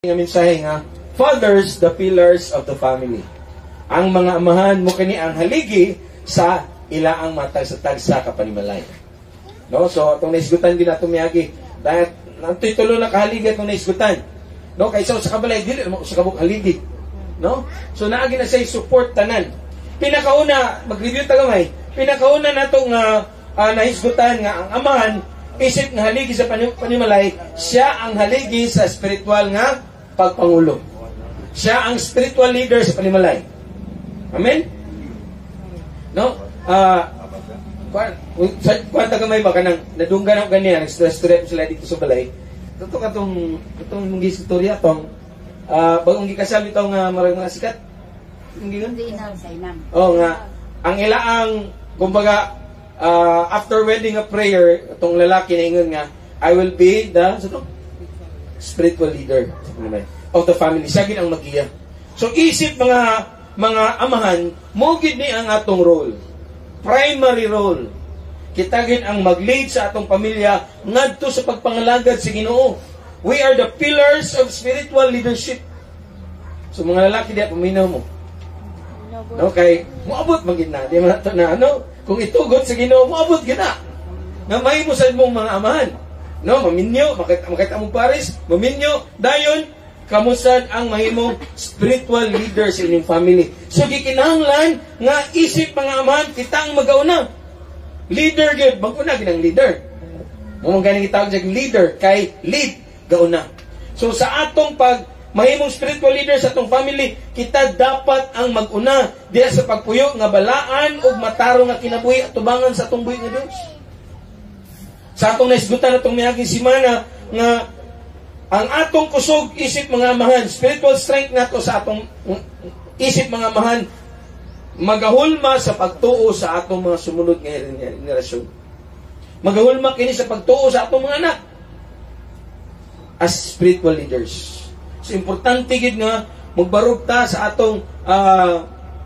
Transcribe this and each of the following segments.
Nga mensahe nga, fathers, the pillars of the family. Ang mga amahan mo kini ang haligi sa ilaang matag-sa-tag sa kapanimalay. No? So, itong naisgutan din natin miyagi. Dahil, tulo na kahaligi itong naisgutan. No? Kaysa sa kabalay, dili naman sa kabuk haligi. No? So, naagi na siya support tanan. Pinakauna, mag-review tagamay, pinakauna na itong naisgutan nga ang amahan, isip nga haligi sa panimalay, siya ang haligi sa spiritual nga pagpangulo. Siya ang spiritual leader sa panimalay. Amen? No? Kwanta kamay ba ka nang nadunggan ako ganyan, nag-stress sila dito sa balay. Ito ka itong mga istorya, bagong gikasal itong mga sikat. Hindi na. Oo nga. Ang ilaang, kumbaga, after wedding a prayer, itong lalaki na ingon nga, I will be the spiritual leader of the family. Siya gid ang magiya. So isip mga amahan, mo gid ni ang atong role. Primary role. Kita gid ang mag-lead sa atong pamilya ngadto sa pagpangalagad sa Ginoo. We are the pillars of spiritual leadership. So mga lalaki diya paminaw mo. No, kay moabot man gid na. Di man to na kung itugot sa Ginoo, moabot gid na. Nga may mo sa mong mga amahan. No, maminyo, makita mo pares, maminyo, dayon, kamusad ang mahimong spiritual leader sa inyong family. So, gikinahanglan nga isip mga amahan, kita ang magauna. Leader gyud, mag-una ginang leader. Mong ganing itawag sa leader, kay lead, gauna. So, sa atong mahimong spiritual leader sa atong family, kita dapat ang mag-una diya sa pagpuyo nga balaan o matarong nga kinabuhi at tubangan sa atong buhi nga Dios. Sa atong naisgutan atong miyaging simana nga ang atong kusog isip mga amahan, spiritual strength nato sa atong isip mga amahan, magahulma sa pagtuo sa atong mga sumunod nga henerasyon. Magahulma kini sa pagtuo sa atong mga anak as spiritual leaders. So importante gid nga magbarog ta sa atong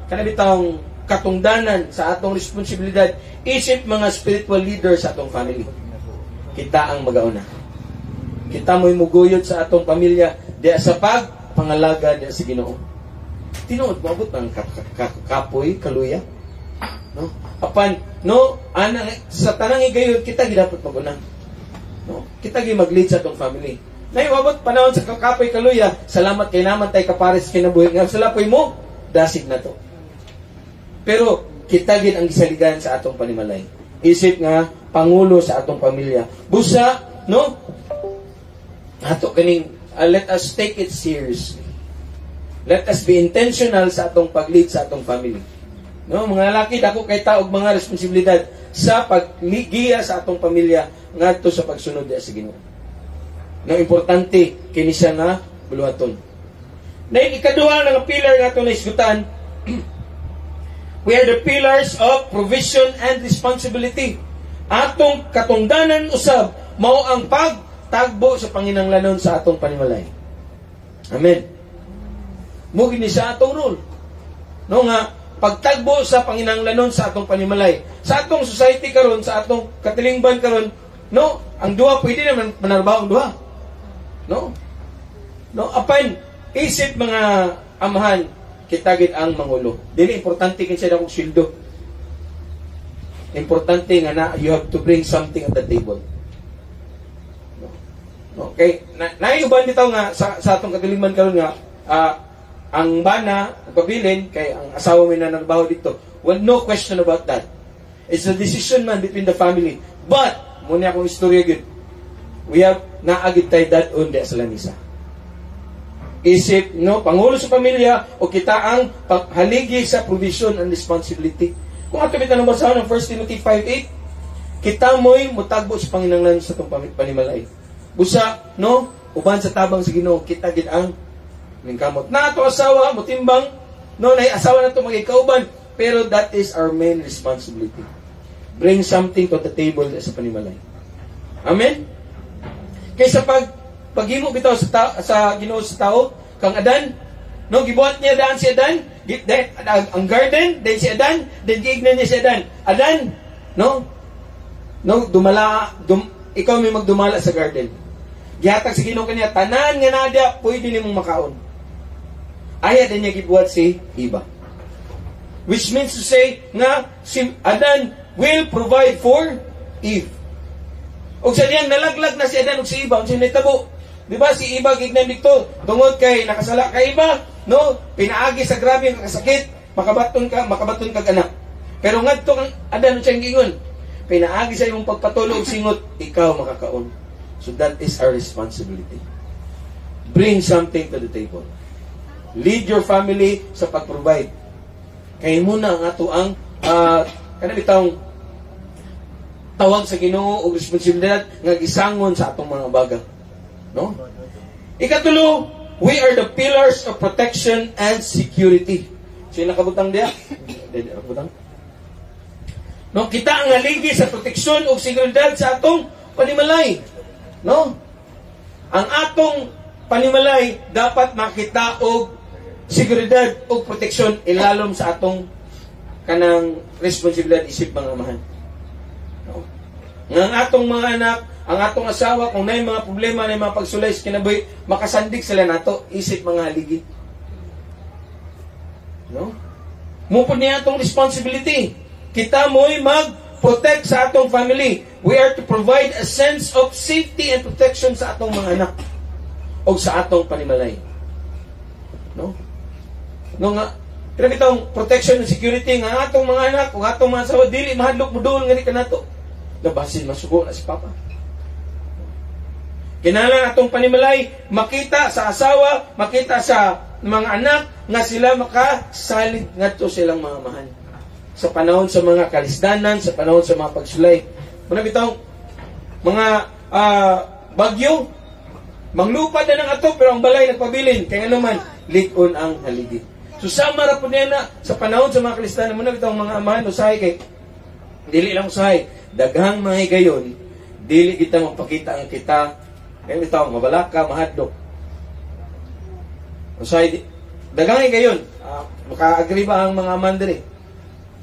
kanabitang katungdanan sa atong responsibilidad isip mga spiritual leaders sa atong family. Kita ang magauna. Kita mo'y muguyod sa atong pamilya diya sa pagpangalaga diya sa Ginoo. Tinuod mo abot ang kapoy, kaluya. No? Apan, no, sa tanang igayod, kita dapat maguna. No? Kita mag-lead sa atong family. Naiwabot panahon sa kapoy, kaluya, salamat kay naman tay kapares kinabuhi nga salapoy mo, dasig na to. Pero, kita ang gisaligan sa atong panimalay. Isip nga, pangulo sa atong pamilya. Busa, no? Ato kaning, let us take it seriously. Let us be intentional sa atong pag-lead sa atong family. No, mga lalaki, dako kay taog mga responsibilidad sa pagligiya sa atong pamilya ngadto sa pagsunod sa Ginoo. No, importante kini siya nga buluhaton. Na ikaduha nga pillar nga atong naisgutan, we are the pillars of provision and responsibility. Atong katungdanan usab mao ang pagtagbo sa panginahanglanon sa atong panimalay. Amen. Mugin ni sa atong role. No nga pagtagbo sa panginahanglanon sa atong panimalay. Sa atong society karon, sa atong katilingban karon, no, ang duha pwede naman manarbaho ang duha. No? No, apan isip mga amahan kita gid ang mangulo. Dili importante kin siya dakong sweldo. Importante nga na you have to bring something at the table. No? Okay, naiuban bitaw nga sa atong katilingban karon nga ang bana pabilin kay ang asawa may nanarbaho dito. Well, no question about that. It's a decision man between the family. But muna akong istorya gid. We have naagid tay dadon di sa lamisa. Isip, no, pangulo sa pamilya o kita ang haligi sa provision and responsibility. Kung ato bitan ang basahan ng 1 Timothy 5:8, kita mo'y mutagbo sa panginahanglan sa itong panimalay. Busa, no, uban sa tabang sa Ginoo, kita gid ang ningkamot. Na ato asawa, mutimbang, no, na asawa na ito magikauban, pero that is our main responsibility. Bring something to the table sa panimalay. Amen? Kaysa paghimo bitaw sa Ginoo sa tao, kang Adan, no, gibuhat niya daan si Adan, ang garden, then si Adan, then giignan niya si Adan. Adan, no, ikaw may magdumala sa garden. Gihatag sa Ginoo kaniya tanan nga naa diha pwede nimong makaon. Aya din niya gibuhat si Eva. Which means to say nga si Adan will provide for Eve. Og sa diyang nalaglag na si Adan og si Eva, unsay nitabo? Di ba si Eva gignan dito tungod kay nakasala ka Eva, no? Pinaagi sa grabe nga kasakit, makabaton ka anak. Pero ngadto kang Adan unsay gingon? Pinaagi sa imong pagpatulog singot, ikaw makakaon. So that is our responsibility. Bring something to the table. Lead your family sa pag-provide. Kaya muna ang ato ang kanabitang tawag sa Ginoo o responsibilidad nga gisangon sa atong mga baga. No? Ikatulo, we are the pillars of protection and security. So yung nakabutang diya? Nakabutang? No, kita ang haligi sa proteksyon o seguridad sa atong panimalay. No? Ang atong panimalay dapat makita og seguridad o proteksyon ilalom sa atong kanang responsibilidad isip mga amahan. No? Nga ang atong mga anak, ang atong asawa, kung na mga problema, na mga pagsulay sa kinabuhi, makasandig sila nato isip mga haligi. No? Mupod niya atong responsibility. Kita mo'y mag-protect sa atong family. We are to provide a sense of safety and protection sa atong mga anak o sa atong panimalay. No? No nga, pero itong protection and security nga atong mga anak o atong mga asawa, dili mahadlok mo doon nga ni kanato. Labasin, masugo na si Papa. Kinahanglan atong panimalay, makita sa asawa, makita sa mga anak, nga sila makasalig ngadto silang mga amahan. Sa panahon sa mga kalisdanan, sa panahon sa mga pagsulay. Muna bitong, mga bagyo, manglupad na ng ato, pero ang balay nagpabilin. Kaya naman, likon ang haligi. So sama ra po niya na sa panahon sa mga Kristiyano, muna bitong mga amahan, usahay kay, dili lang usahay, daghang mga higayon, dili kita magpakita ang kita, kaya bitong mabalaka, mahadlok. Usahay, daghang higayon, maka-agree ba ang mga amahan diri?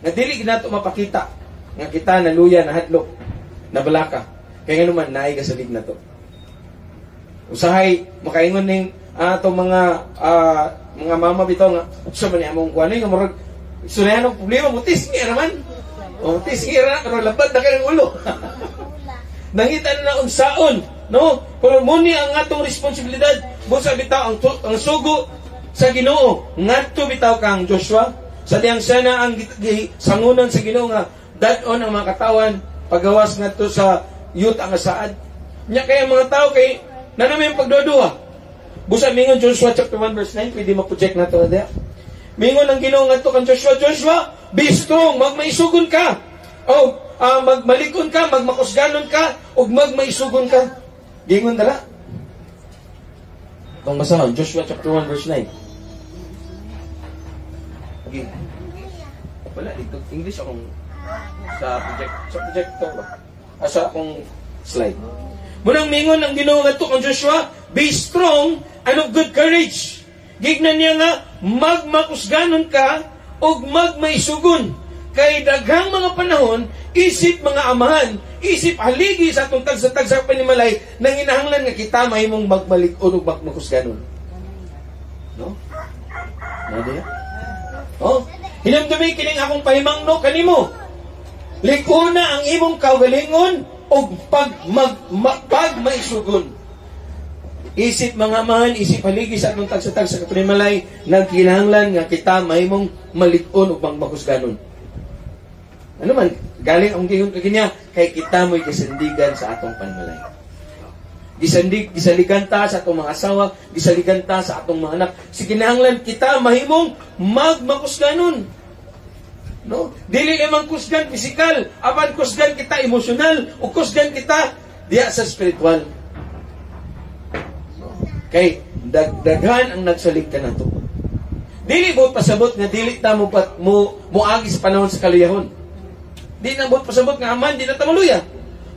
Nga dili ginato mapakita, nga kita naluya, nahadlok, nabalaka. Kaya nga naman, naay kasalig na to. Usahay, makaingon ning itong mga mama bitaw nga, sa man among kuwanay, nga marag, sunayan ang problema mo, tisngi naman. O, tisngi na, pero labad na kanyang ulo. Nangita na unsaon, no? Pero muni ang atong responsibilidad, busa bitaw, ang sugo sa Ginoo, ngadto bitaw kang Joshua, sa diyang sana ang sangunan sa Ginoo nga, dadon ang mga katawan, pagawas ngadto sa youth ang asaad. Nya kaya mga tao kay, na naman yung pagdoduha. Busa mingon Joshua chapter 1 verse 9, pwede ma-project na ito na diya. Mingon ang Ginoo ngadto kang Joshua, Joshua, be strong, magmaisugon ka. O, magmalikon ka, magmakusganon ka, o magmaisugon ka. Gingon dala. Itong basahan, Joshua chapter 1 verse 9. Okay. Wala, dito English akong sa projector ba? Sa akong slide. Munang mingon ang Ginoo ngadto kang Joshua, be strong and of good courage. Gignan niya nga, magmakusganon ka o magmaisugon. Kay daghang mga panahon, isip mga amahan, isip haligi sa atong tagsa-tagsa panimalay, nang hinahanglan nga kita mahimong magmalikon o magmakusganon. No? Nadi? Oh, hinamdumi kining akong pahimangno kanimo. Likuna ang imong kaugalingon o pagmaisugon. Isip mga amahan, isip haligi sa atong tagsatag sa kapanimalay, nagkinahanglan nga kita mahimong malikon o magmakusganon. Ano man, galing ang ginya kay kita mo'y gisandigan sa atong panimalay. Gisaligan ta sa atong mga asawa, gisaligan ta sa atong mga anak. Kinahanglan kita mahimong magmakusganon. No? Dili lamang kusgan physical, apan kusgan kita emosyonal, o kusgan kita diya sa spiritual. Kay daghan ang nagsalig ka nato. Dili mo pasabot nga dili ta mo agi sa panahon sa kaluyahon. Di na mo pasabot nga aman di na ta maluya.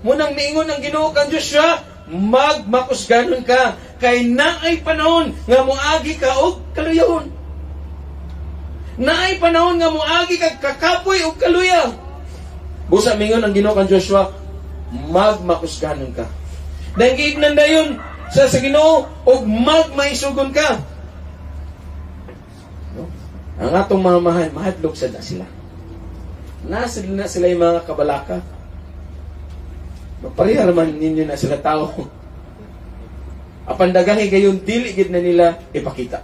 Munang miingon ang Ginoo kang Joshua, magmakusganon ka kay naay panahon nga moagi ka og kaluyahon. Naay panahon nga moagi ka kakapoy og kaluya. Busa mingon ang Ginoo kang Joshua, magmakusganon ka. Dahil giignan dayon, sa Ginoo ug magmaisugon ka. No? Ang atong mga mahadlok sad na sila. Nasa na sila yung mga kabalaka. Pareha naman ninyo na sila tao. Apan daghan gayon dili gid na nila ipakita.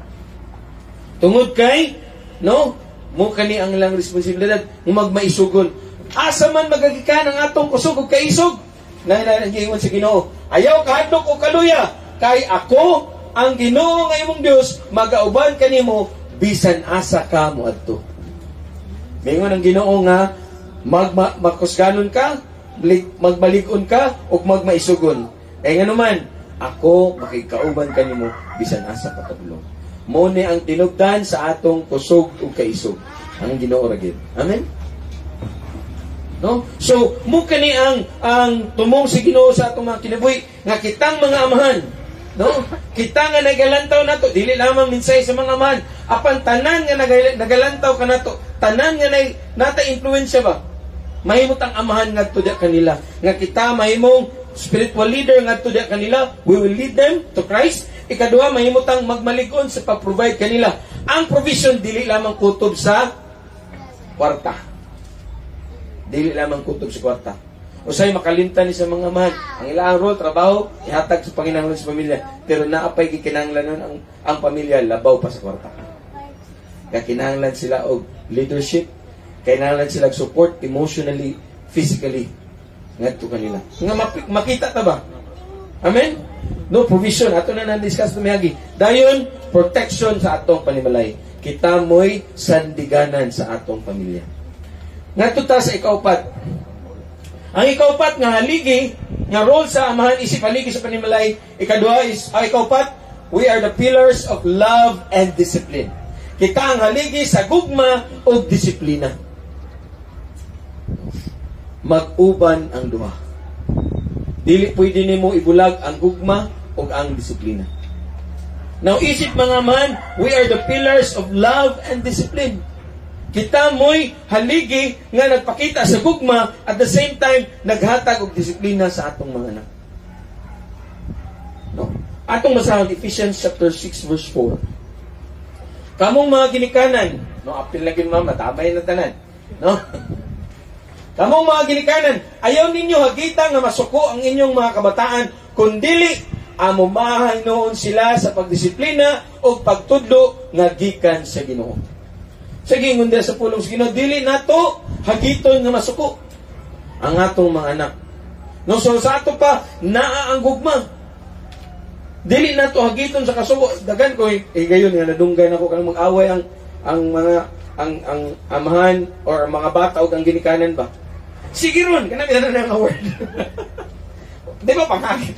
Tungod kay no, mo kani ang ilang responsibilidad magmaisugon. Asa man magagikan ang atong kusog ug kaisog. Nangingon sa Ginoo, ayaw kahadlok o kaluya, kay ako ang Ginoo nga imong Dios, magauban kanimo bisan asa ka moadto. Mingon ang Ginoo nga makusganon ka, magbalig-on ka ug magmaisugon. Kay nganuman, ako makikauban kanimo bisan asa ka padulong. Mao ni ang tinubdan sa atong kusog ug kaisog. Ang Ginoo ra gid. Amen. No? So, mo kani ang tumong si Ginoo sa atong mga kinabuhi nga kitang mga amahan, no? Kita nga nagalantaw nato dili lamang minsay sa mga amahan, apan tanan nga nagalantaw ka nato, tanan nga nata influensya ba? Mahimot ang amahan ngadto diha kanila. Nga kita mahimong spiritual leader ngadto diha kanila, we will lead them to Christ. Ikaduha, mahimot ang magmalig-on sa pag-provide kanila. Ang provision dili lamang kutob sa kwarta. Dili lamang kutob sa kwarta. Usay makalimtan ni sa mga man. Ang ilang role, trabaho, ihatag sa panginahanglan sa pamilya. Pero naapay gikinahanglanon ang pamilya, labaw pa sa kwarta. Kaya kinahanglan sila og leadership, kinahanglan sila support emotionally, physically. Ngadto kanila. Nga makita ta ba? Amen? No provision. Ato na na-discuss tumihagi. Dayon, protection sa atong panimalay. Kita mo'y sandiganan sa atong pamilya. Ngadto ta sa ikaupat. Ang ikaupat nga haligi, nga role sa amahan isip haligi sa panimalay. Ikaduha is, ikaupat, we are the pillars of love and discipline. Kita ang haligi sa gugma o disiplina. Mag-uban ang duha. Dili pwede nimo ibulag ang gugma o ang disiplina. Now, isip mga man, we are the pillars of love and discipline. Kita mo'y haligi nga nagpakita sa gugma at the same time naghatag og disiplina sa atong mga anak. No? Atong masahag Ephesians chapter 6 verse 4. Kamong mga ginikanan, no, apil lagi matabay na tanan. No? Kamong mga ginikanan, ayaw ninyo hagita nga masuko ang inyong mga kabataan, kundili amumahay noon sila sa pagdisiplina o pagtudlo nga gikan sa Ginoo. Sige, ngundi sa pulong sa Ginoo, dili nato hagiton nga masuko ang atong mga anak. No, so sa ato pa naa ang gugma. Dili nato hagiton sa kasuko. Dagan ko gayon nga nadunggay nako kanang mag-away ang mga ang amahan or mga bata o ang ginikanan ba. Sige ron, kana na nga word. Di ba pangakit?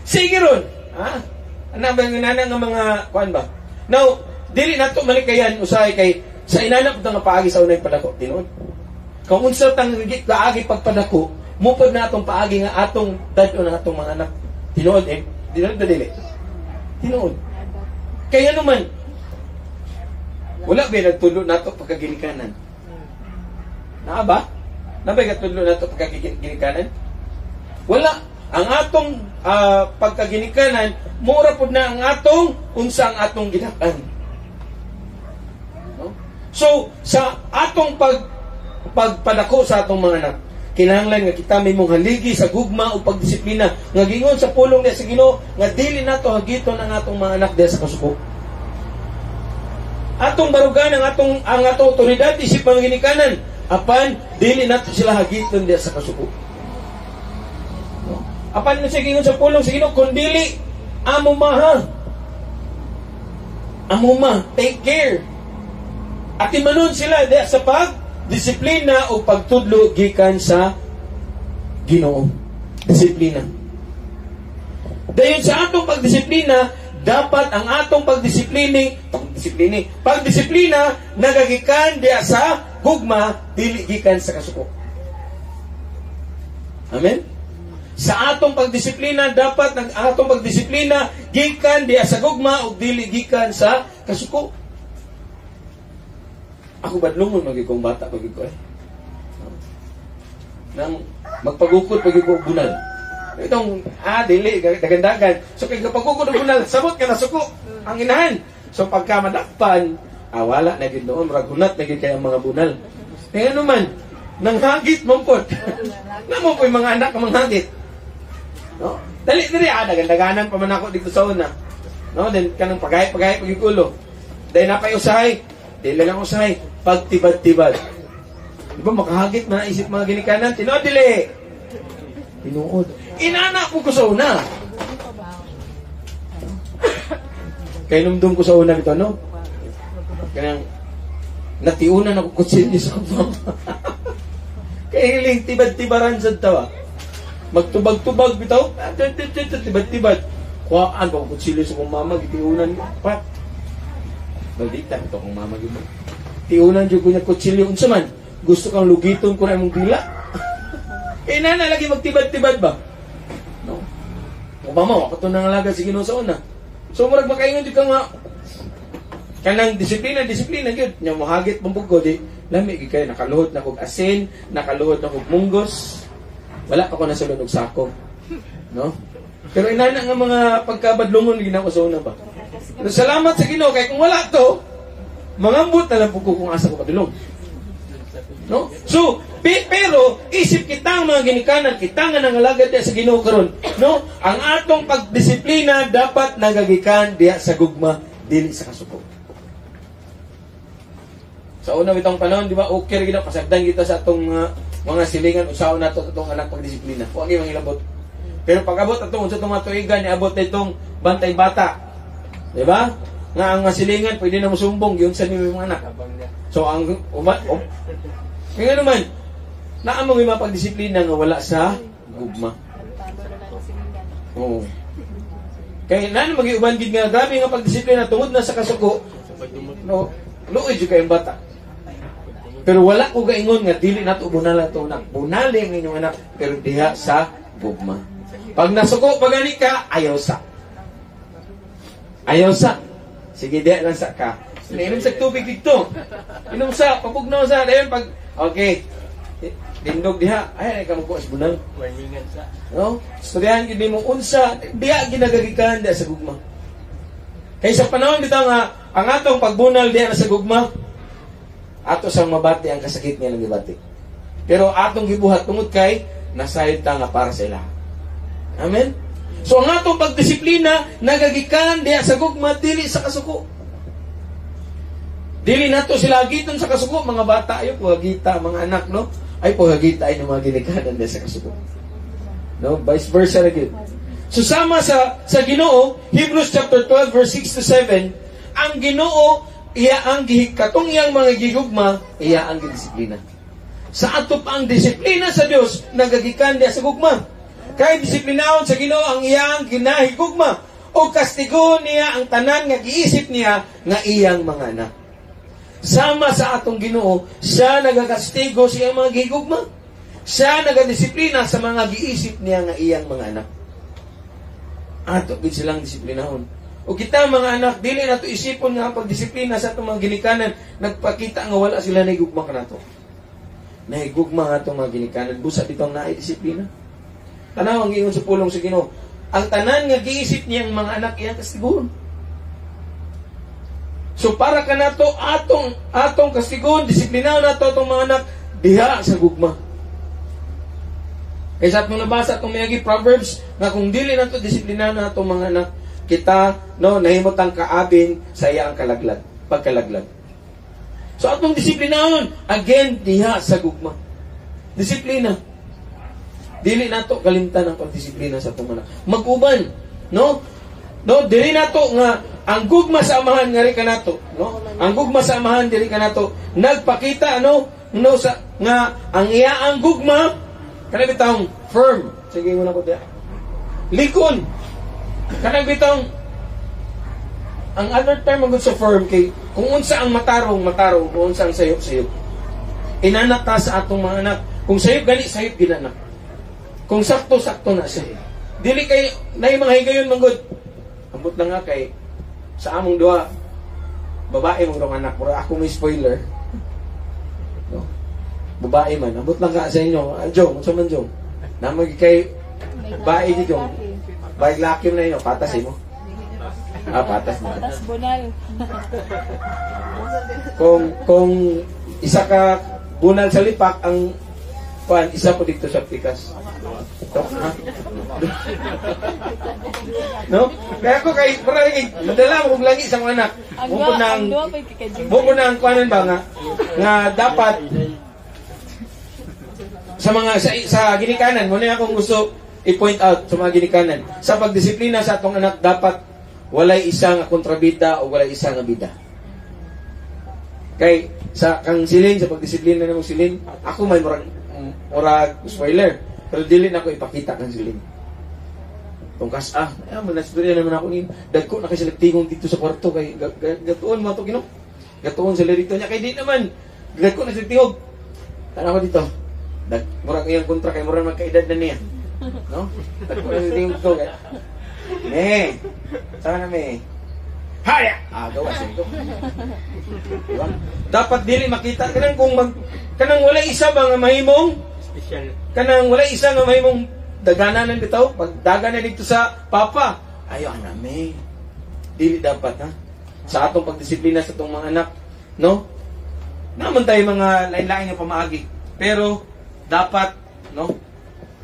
Sige ron. Ha? Ano ba yung inana nga mga kuan ba? Now, dili nato malikayan usahay kay sa inanap nga paagi sa unay padako tinuod. Kung unsa tang paagi pagpadako, mupod na atong paagi nga atong dad-o ng atong mga anak. Tinuod dili. Tinuod. Kaya naman wala ba nagtulo nato pagkaginikanan? Naa ba? Nabay gatudlo nato pagkaginikanan? Wala. Ang atong pagkaginikanan, mura pud na ang atong unsa ang atong gidak-an. No? So, sa atong pagpadako sa atong mga anak, kinahanglan nga kita may mong haligi sa gugma o pagdisiplina nga gingon sa pulong niya sa Ginoo nga dili nato hagiton ang atong mga anak diha sa kasuko. Atong barugan ang atong otoridad isip mga ginikanan, apan dili nato sila hagiton diha sa kasuko. No? Apan siya gingon sa pulong sa Ginoo kun dili amuma, take care. At imanon sila diha sa disiplina o pagtudlo gikan sa Ginoo. Disiplina. Dayon sa atong pagdisiplina, dapat ang atong pagdisiplina nagagikan diha sa gugma, dili gikan sa kasuko. Amen? Sa atong pagdisiplina, dapat ang atong pagdisiplina gikan diha sa gugma o dili gikan sa kasuko. Ako badlungon magiging bata pagig ko nang magpagukod pagig ko bunal. Itong, dili, dagandagan. So, kaya kapag ko bunal, sabot ka na suko, ang inahan. So, pagka madakpan, wala na gid noon, ragunat na gid kaya ang mga bunal. Kaya naman, nanghagit mampot. Namo po yung mga anak ang manghagit. No? Dali, dagandaganan pa man ako dito sa una. No? Then, kanang pagay, pagikulo. Dahil napay usahay, dili lang usahay, pagtibad-tibad. Di ba, makahagit na isip mga ginikanan, tinood, dili. Tinuod. Inanak po ko sa una. Kaya numdum ko sa una ito, no? Kaya natiunan ako kutsilyo sa mama. Kaya hiling tibad-tibaran sa tawa. Magtubag-tubag bitaw. Tibad-tibad. Kuhaan pa kutsilyo sa mama. Gitiunan ko. Pat. Baldita ito kong mama. Tiunan dyan ko niya kutsilyo. Unsa man, gusto kang lugiton ko na mong dila. Eh, nana, lagi magtibad-tibad ba? No? O mama, ako ito nangalaga si Ginoo sa una. So, marag makaingon dyan ka nga, kanang disiplina, yun. Yung mahagit mong bugod, lami, kayo, nakaluhod na kong asin, nakaluhod na kong munggos, wala pa ko nasulod og sako. No? Pero inana nga mga pagkabadlungon, ginawa ko sa una ba? Pero salamat sa Ginoo, kaya kung wala to, mangambot na lang po kung asa ko padulong. No? So, pero isip kita ang mga ginikanan, kita nga nangalagad diya sa Ginoo karon, no? Ang atong pagdisiplina dapat nagagikan diya sa gugma dili sa kasuko. Sa una bitong panahon, di ba, okay gina pasagdan kita sa atong mga silingan usaw nato atong anak pagdisiplina. Wa gyud mangilabot. Pero pag-abot atong unsa tong matuigan niabot itong bantay bata. Di ba? Nga ang silingan pwede na musumbong gyud sa nimo mga anak. So ang kaya naman, naamang may mapagdisiplina nga wala sa gugma. Oo. Kaya na mag-iuban gid nga grabe nga pagdisiplina tungod na sa kasuko. No, luoy jud kay bata. Pero wala ko gaingon nga dili nato bunala to nak. Bunali ang inyong anak pero diha sa gugma. Pag nasuko pagani ka, ayaw sa. Ayaw sa. Sige diha lang sa ka. Inom sa tubig dito. Inom sa, papugnaw sa dayon pag okay. Dindog diha, ay ka mo ko sa bunal. Warningan sa. No? Storyahan gid nimo unsa diha ginagagikan diha sa gugma. Kay sa panahon bitaw nga ang atong pagbunal diha sa gugma, ato sang mabati ang kasakit niya lang gibati. Pero atong gibuhat tungod kay nasayod ta nga para sa ila. Amen. So ang atong pagdisiplina nagagikan diha sa gugma dili sa kasuko. Dili nato sila giton sa kasuko, mga bata ayo pagagita, mga anak no, ay pagagita ay mga ginikanan diha sa kasuko. No, vice versa ra gyud. So sama sa Ginoo, Hebrews chapter 12 verse 6 to 7, ang Ginoo iya ang katong iyang mga gigugma, iya ang disiplina. Sa ato pa ang disiplina sa Dios nagagikan diha sa gugma. Kay disiplinahon sa Ginoo ang iyang ginahigugma o kastigo niya ang tanan nga giisip niya nga iyang mga anak. Sama sa atong Ginoo, siya nagakastigo sa iyang mga gigugma. Siya nagadisiplina sa mga giisip niya nga iyang mga anak. Ato gid silang disiplinahon. O kita mga anak, dili nato isipon nga pagdisiplina sa atong mga ginikanan, nagpakita nga wala sila nahigugma kanato. Nahigugma nga atong mga ginikanan, busa bitong naay disiplina. Tanaw ang ingon sa pulong sa Ginoo. Ang tanan nga giisip niyang mga anak iyang kastiguhon. So para kanato atong kastiguhon, disiplinaw nato atong mga anak diha sa gugma. Kaya sa atong nabasa atong mayagi Proverbs nga kung dili nato disiplinaw nato mga anak, kita no nahimot ang kaabin sa iya ang kalaglag, pagkalaglag. So atong disiplinahon again diha sa gugma. Disiplina. Dili nato kalimtan ang pagdisiplina sa atong anak. Mag-uban, no? No, dili nato nga ang gugma sa amahan nga ri kanato, no? Ang gugma sa amahan diri kanato nagpakita no sa nga ang iya ang gugma kanang bitong firm. Sige mo na ko diha. Likon. Kanang bitong ang other term magud sa firm kay kung unsa ang matarong, kung unsa ang sayop. Inanak ta sa atong mga anak. Kung sayop gani, sayop ginanak. Kung sakto na siya. Dili kay nay mga higayon manggod. Ambot na nga kay sa among duha babae mong rong anak, pero ako may spoiler. No. Babae man, ambot lang ka sa inyo. Jong, unsa man jong? Namag kay Bae di yung baik laki mo na yun, patas mo. Patas mo. Patas bunal. Kung isa ka bunal sa lipak, ang isa po dito sa pikas. No? Kaya ako kay madala mo kung lagi isang anak. Buko na ang kuanan ba nga dapat sa mga sa ginikanan, muna akong gusto i-point out sa mga ginikanan. Sa pagdisiplina sa atong anak, dapat walay isang kontrabida o walay isang bida. Kay sa kang silin, sa pagdisiplina ng silin, ako may murag spoiler, pero dili na ako ipakita kang silin. Tungkas manasturya naman ako ni dagko na kay selektigong dito sa kwarto kay gatuon mo to Ginoo. Gatuon sa lirito niya kay di naman dagko na selektigog. Tanaw ko dito. Murag iyang kontra kay murag magkaedad na niya. No? Dagko na selektigog to kay. Sana me. Haya! Gawa siya ito. Diba? Dapat dili makita kanang kung kanang wala isa bang mahimong special. Kanang wala isa nga mahimong daganan bitaw, pag daganan dito sa papa, ayo aname. Dili dapat sa atong pagdisiplina sa atong mga anak, no? Naman tayo mga lain-lain nga pamaagi. Pero dapat, no?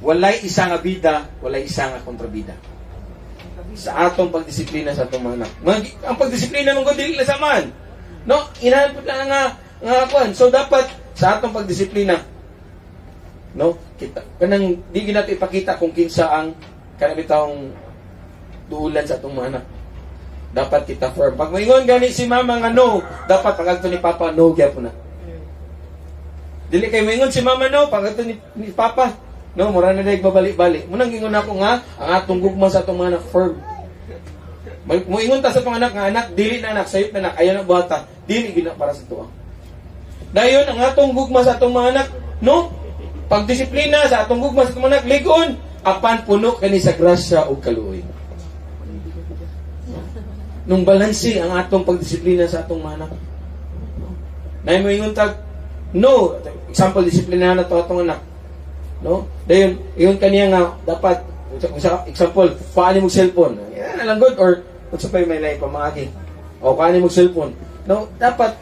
Walay isa nga bida, walay isa nga kontrabida. Sa atong pagdisiplina sa atong mga anak. Ang pagdisiplina mong dili na saman. No? Inahan po na nga kuan. So dapat sa atong pagdisiplina, no, kita kanang di nato ipakita kung kinsa ang kanabitawng duulan sa atong mga anak. Dapat kita firm. Pag moingon gani si mama nga no, dapat pagagto ni papa no gyapon na. Dili kay moingon si mama no, pagagto ni papa no, mura na dayeg babalik-balik. Munang gingon ako nga ang atong gugma sa atong mga anak firm. Moingon ta sa atong anak nga anak dili na anak sayop na anak ayan ang buhata, dili gina para sa tuwa. Dayon ang atong gugma sa atong mga anak, no? Pagdisiplina sa atong gugma sa atong anak, ligon, apan puno kani sa grasya ug kaluoy. Nung balanse ang atong pagdisiplina sa atong mga anak. Nay moingon tag no, example disiplina na to atong anak. No? Dayon, iyon kaniya nga dapat example, paano mo cellphone? Yan na lang good or unsa pa may lay pamaagi. O paano mo cellphone? No, dapat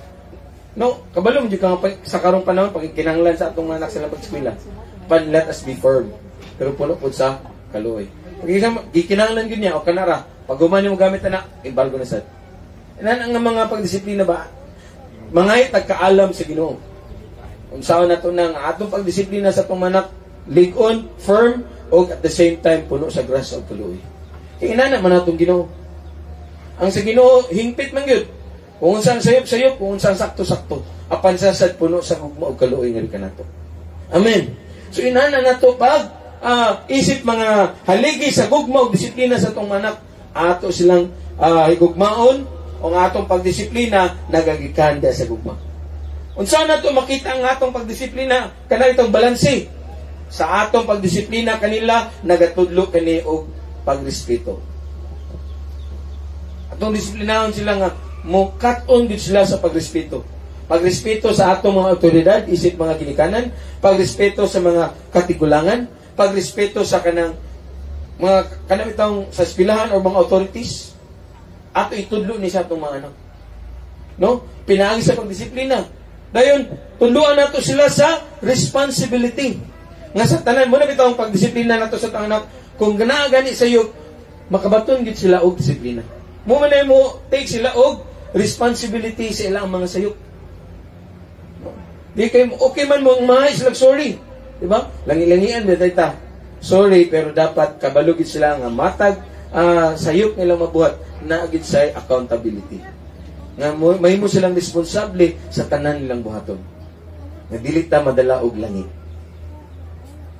no, kabalo mo ka sa karong panahon pag kinahanglan sa atong mga anak sa pag-eskwela. Pan let us be firm. Pero puno pud sa kaluoy. Pag gikinahanglan gyud niya o kanara, pag humani mo gamit na embargo na sad. Inan ang mga pagdisiplina ba? Mga tagkaalam sa Ginoo. Unsaon nato nang atong pagdisiplina sa atong anak, ligon, firm, o at the same time puno sa grasya o kaluoy. Kaya inana man natong Ginoo. Ang sa Ginoo hingpit man gyud. Kung unsang sayop-sayop, kung unsang sakto-sakto, apan sasad puno sa gugma o kaluoy nga kanato. Amen. So inana nato pag isip mga haligi sa gugma o disiplina sa atong anak, ato silang higugmaon o ang atong pagdisiplina nagagikanda sa gugma. Unsa nato makita ang atong pagdisiplina kana itong balanse sa atong pagdisiplina kanila nagatudlo kani og pagrespeto. Atong disiplinahon sila nga mo cut-on gid sila sa pagrespeto. Pagrespeto sa atong mga awtoridad, isip mga ginikanan, pagrespeto sa mga katigulangan, pagrespeto sa kanang mga kanang sa eskwelahan o mga authorities. Ato itudlo ni sa atong mga anak. No? Pinaagi sa pagdisiplina. Dayon, tunduan nato sila sa responsibility. Nga sa tanan mo na bitawng pagdisiplina nato sa atong anak, kung gani sayo, makabaton gid sila og disiplina. Mo man mo take sila og responsibility sa ilang mga sayop. Di kay okay man mo mahal sila sorry, di ba? Langi-langian na ta. Sorry pero dapat kabalugid sila nga matag sayop nilang mabuhat na agid sa accountability. Nga mahimo silang responsable sa tanan nilang buhaton. Nga dili ta madala og langit.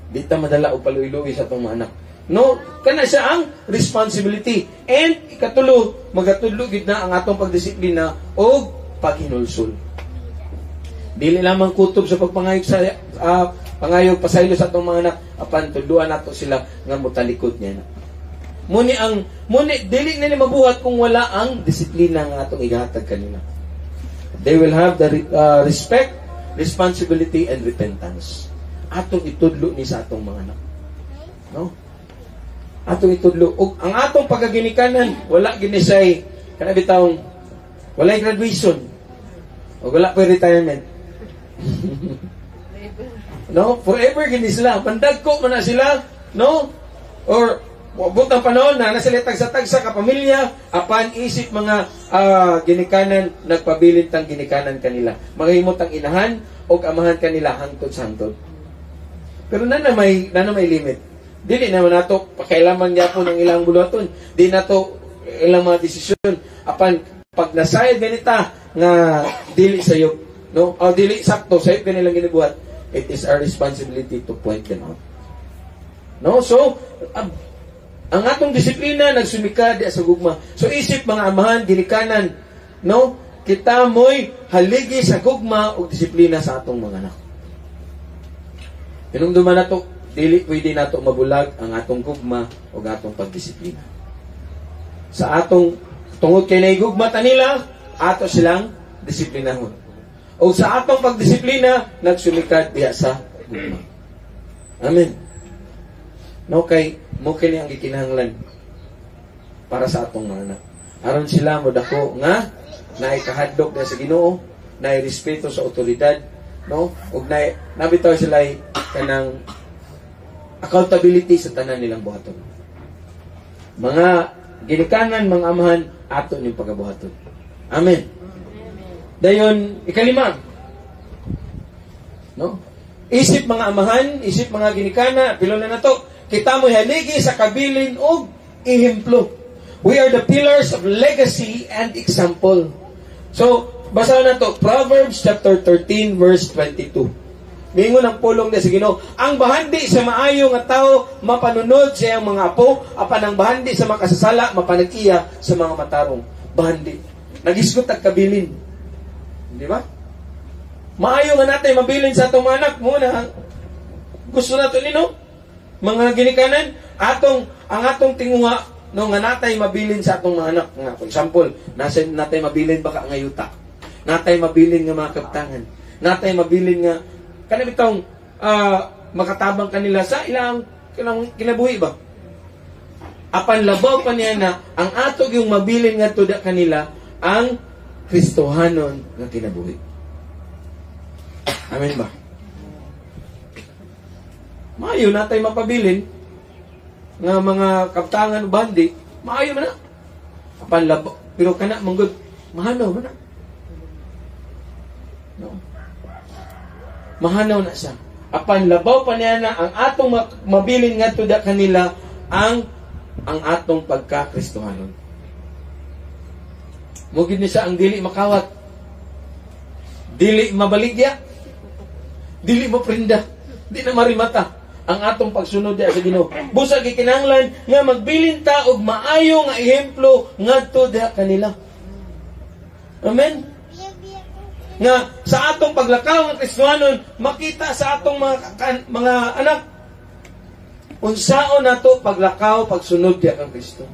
Dili ta madala og paluy-luy sa atong mga anak. No, kana siya ang responsibility. And ikatulo, magatudlo gid na ang atong pagdisiplina o paghinulsol. Dili lamang kutob sa pagpangayog sa pangayog pasaylo sa atong mga anak, apan tudluan nato sila nga motalikod niya. Muni dili nila mabuhat kung wala ang disiplina nga atong igatag kanila. They will have the respect, responsibility and repentance. Atong itudlo ni sa atong mga anak. No? atong itudlo. Ug ang atong pagaginikanan wala ginisay kana bitawng walay graduation. O wala pa retirement. No, forever gini sila. Pandagko man na sila, no? Or butang panahon na sila tagsa-tagsa ka pamilya, apan isip mga ginikanan nagpabilin tang ginikanan kanila. Maghimot ang inahan o amahan kanila hangtod sa hangtod. Pero na may limit. Dili naman nato pakailaman gyapon ang ilang buluhaton. Di nato ilang mga desisyon apan pag nasayad ganita nga dili sayop, no? O dili sakto sayop kanilang ginibuhat, it is our responsibility to point them out. No? So ang atong disiplina nagsumika di sa gugma. So isip mga amahan ginikanan, no? Kita mo'y haligi sa gugma o disiplina sa atong mga anak. Hinumduman na to, dili pwede nato mabulag ang atong gugma o atong pagdisiplina. Sa atong tungod kay naigugma ta nila, ato silang disiplinahon. O sa atong pagdisiplina, nagsumikad diya sa gugma. Amen. No, kay mo kini ang gikinahanglan para sa atong mga anak. Aron sila mo dako nga naikahadlok na sa Ginoo, nairespeto sa otoridad, no? Ug nabitaw sila kanang accountability sa tanan nilang buhaton. Mga ginikanan, mga amahan, ato ning pagabuhaton. Amen. Dayon ikalima. No? Isip mga amahan, isip mga ginikana, pilo na nato. Kita mo'y haligi sa kabilin og ehemplo. We are the pillars of legacy and example. So, basa na to, Proverbs chapter 13 verse 22. Mingon ang pulong na sa Ginoo, ang bahandi sa maayo nga tao mapanunod sa iyang mga apo, apan ang bahandi sa makasasala mapanag-iya sa mga matarong. Bahandi. Nagisgot ang kabilin. Di ba? Maayo nga natin mabilin sa atong mga anak mo na gusto nato nino mga ginikanan ang atong tinguha no nga natay mabilin sa atong mga anak nga for example natay mabilin baka nga yuta, natay mabilin nga mga kabtangan, natay mabilin nga kana bitong makatabang kanila sa ilang kinabuhi ba, apan labaw pa niya na ang atog yung mabilin nga tuda kanila ang Kristohanon nga kinabuhi. Amen ba? Maayo natay mapabilin nga mga kaptangan bandi, maayo man na. Apan labo, pero kana manggod mahanaw man na. No. Mahanaw na siya. Apan labaw pa niya na ang atong mabilin nga tuda kanila ang atong pagka-Kristohanon. Mugid ni siya ang dili makawat. Dili mabaligya. Dili maprinda. Di na marimata ang atong pagsunod diya sa Ginoo. Busa gikinahanglan nga magbilin ta og maayo nga ehemplo ngadto diha kanila. Amen. Nga sa atong paglakaw nga Kristohanon makita sa atong mga anak unsaon nato paglakaw pagsunod diha kang Kristo.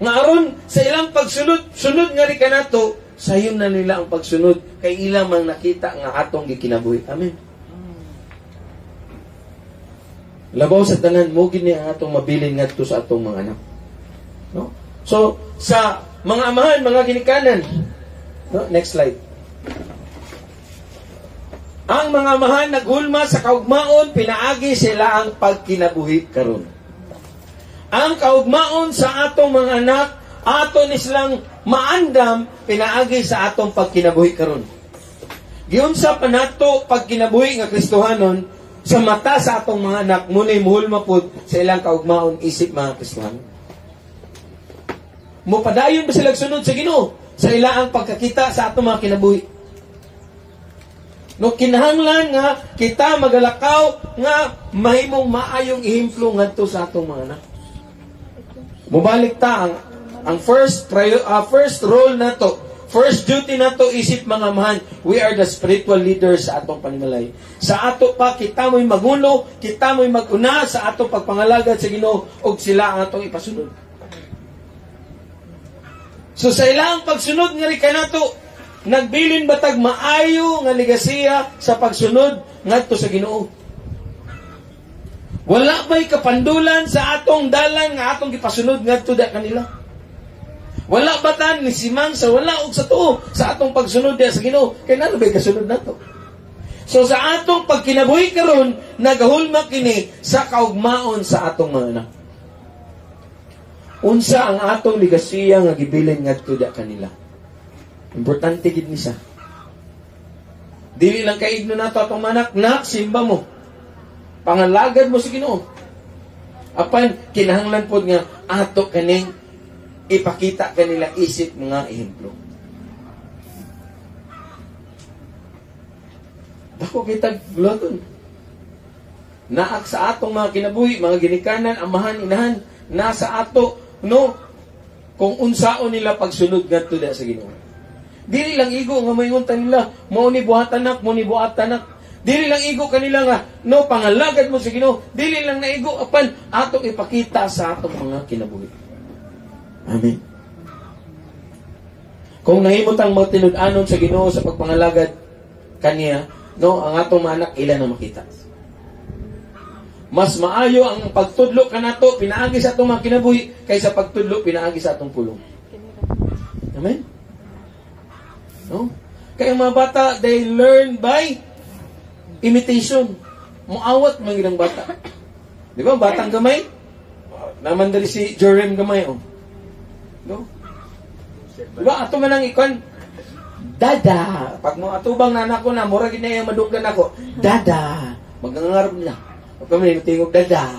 Nga aron sa ilang pagsunod nga ri kanato sayon na nila ang pagsunod kay ilang mang nakita nga atong gikinabuhi. Amen. Labaw sa tanan mo gini ang atong mabilin ngadto sa atong mga anak. No? So sa mga amahan, mga ginikanan. No? Next slide. Ang mga amahan naghulma sa kaugmaon, pinaagi sila ang pagkinabuhi karon. Ang kaugmaon sa atong mga anak, ato ni silang maandam, pinaagi sa atong pagkinabuhi karon. Giunsa pa nato pagkinabuhi nga Kristohanon sa mata sa atong mga anak, muna'y muhulma pod sa ilang kaugmaon isip mga Kristohanon. Mupadayon ba sila sunod sa Ginoo sa ilang pagkakita sa atong mga kinabuhi? No, kinahanglan nga kita magalakaw nga mahimong maayong ehemplo ngadto sa atong mga anak. Mubalik ta ang first role nato, first duty nato isip mga amahan, we are the spiritual leaders sa atong panimalay. Sa ato pa kita mo'y magulo, kita mo'y maguna sa atong pagpangalagad sa Ginoo ug sila ang atong ipasunod. So sa ilang pagsunod nga ri kanato, nagbilin batag maayo nga legasiya sa pagsunod ngadto sa Ginoo. Wala ba'y kapandulan sa atong dalan nga atong gipasunod ngadto da kanila? Wala ba tan ni simang sa wala og sa tuo sa atong pagsunod diha sa Ginoo? Kay nano ba'y kasunod nato? So sa atong pagkinabuhi karon nagahulma kini sa kaugmaon sa atong mga anak. Unsa ang atong ligasiya nga gibilin ngadto da kanila? Importante gid ni sa. Dili lang kaigno nato atong manak, nak simba mo. Pangalagad mo sa Ginoo. Apan kinahanglan pod nga ato kaning ipakita kanila isip mga ehemplo. Dako kita gloton. Naak sa atong mga kinabuhi, mga ginikanan, amahan, inahan, nasa ato, no? Kung unsaon nila pagsunod ngadto da sa Ginoo. Dili lang igo nga moingon nila, mao ni buhatanak, mao ni buhatanak. Dili lang igo kanila nga, no, pangalagad mo sa Ginoo. Dili lang naigo apan atong ipakita sa atong mga kinabuhi. Amen. Kung nahimot ang magtinud-anon sa Ginoo sa pagpangalagad kaniya, no, ang atong mga anak ila na makita. Mas maayo ang pagtudlo kanato pinaagi sa atong mga kinabuhi kaysa pagtudlo pinaagi sa atong pulong. Amen. No? Kaya mga bata, they learn by imitation. Muawat man gilang bata. Di ba? Batang gamay. Naman dali si Joram gamay. Oh. No? Di ba? Ato man ang ikon. Dada. Pag mo atubang na anak ko na, mura gina yung madugdan ako. Dada. Magngangarap nila. Pag kami tingog, dada.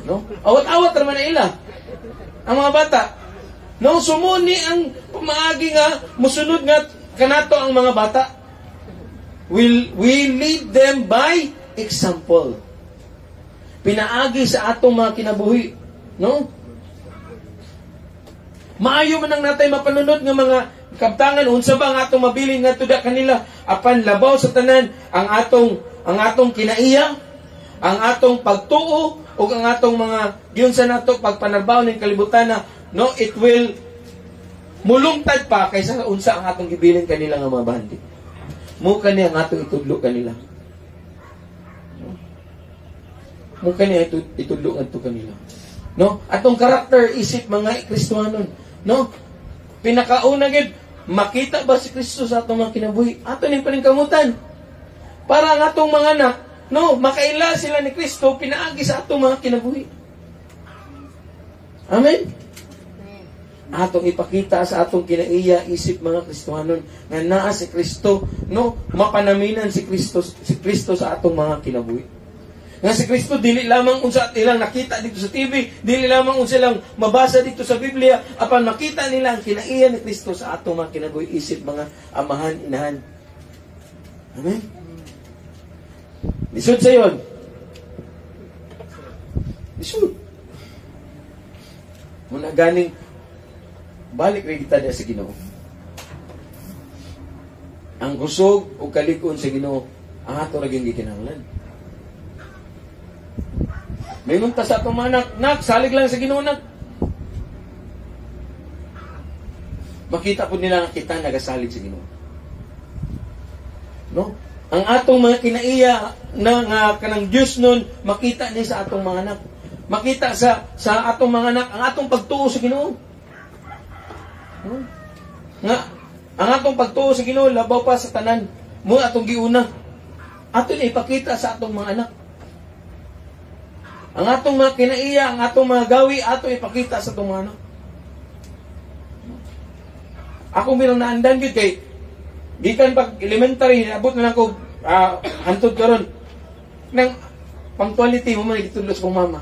No? Awat-awat naman na ila. Ang mga bata. No? Sumuni ang pamaagi nga, musunod nga kanato ang mga bata. We lead them by example. Pinaagi sa atong mga kinabuhi. No? Maayo man ang natay mapanunod ng mga kabtangan, unsa ba ang atong mabilin nga tuda kanila, apan labaw sa tanan ang atong kinaiya, ang atong pagtuo, o ang atong mga giyon sa nato pagpanarbaho ning kalibutan na, no, it will mulungtad pa kaysa unsa ang atong gibilin kanila nga mga bandi. Mo kani ang atong itudlo kanila. Mo kani itudlo ngadto kanila. No? Atong karakter isip mga Kristiyanon, no? Pinakauna gid makita ba si Kristo sa atong mga kinabuhi? Ato ning paningkamutan. Para ang atong mga anak, no, makaila sila ni Kristo pinaagi sa atong mga kinabuhi. Amen. Atong ipakita sa atong kinaiya isip mga Kristiyanon nga naa si Kristo, no, mapanaminan si Kristo sa atong mga kinabuhi. Nga si Kristo dili lamang unsa ilang nakita dito sa TV, dili lamang unsa lang mabasa dito sa Biblia, apan makita nila ang kinaiya ni Kristo sa atong mga kinabuhi isip mga amahan, inahan. Amen. Lisod sa yon. Lisod. Muna ganing balik rin kita sa Ginoo. Ang kusog o kalikon sa Ginoo ang ato naging gikinahanglan. May nunta sa atong mga nak, salig lang sa Ginoo nak. Makita po nila nga kita nagasalig sa Ginoo. No? Ang atong mga kinaiya na nga kanang Diyos nun, makita ni sa atong mga anak. Makita sa atong mga anak ang atong pagtuo sa Ginoo. Nga ang atong pagtuo sa Ginoo labaw pa sa tanan mo atong giuna. Aton ipakita sa atong mga anak. Ang atong mga kinaiya, ang atong mga gawi, atong ipakita sa atong mga anak. Ako bilang naandan gyud kay gikan pag elementary abot na lang ko hantod karon nang punctuality mo man gitudlo sa kong mama.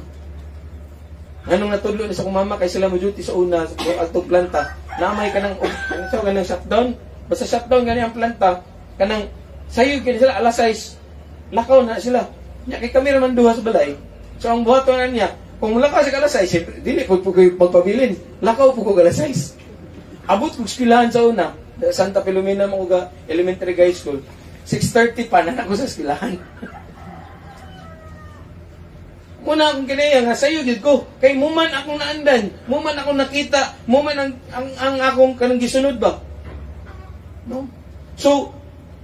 Anong natudlo ni sa kong mama kay sila mo duty sa una sa atong planta. Namay kanang so kanang shutdown. Basta shutdown gani ang planta kanang sayo kini sila alas 6. Lakaw na sila. Nya kay kami man duha sa balay. So ang buhaton na niya, kung mulakaw sa alas 6, siyempre dili pud magpabilin. Lakaw pud ko alas 6. Abot kog eskwelahan sa una, Santa Filomena mo ga elementary high school. 6:30 pa na ako sa eskwelahan. Muna akong kinaya nga sayo gid ko kay muman akong naandan, muman akong nakita, muman ang akong kanang gisunod ba. No? So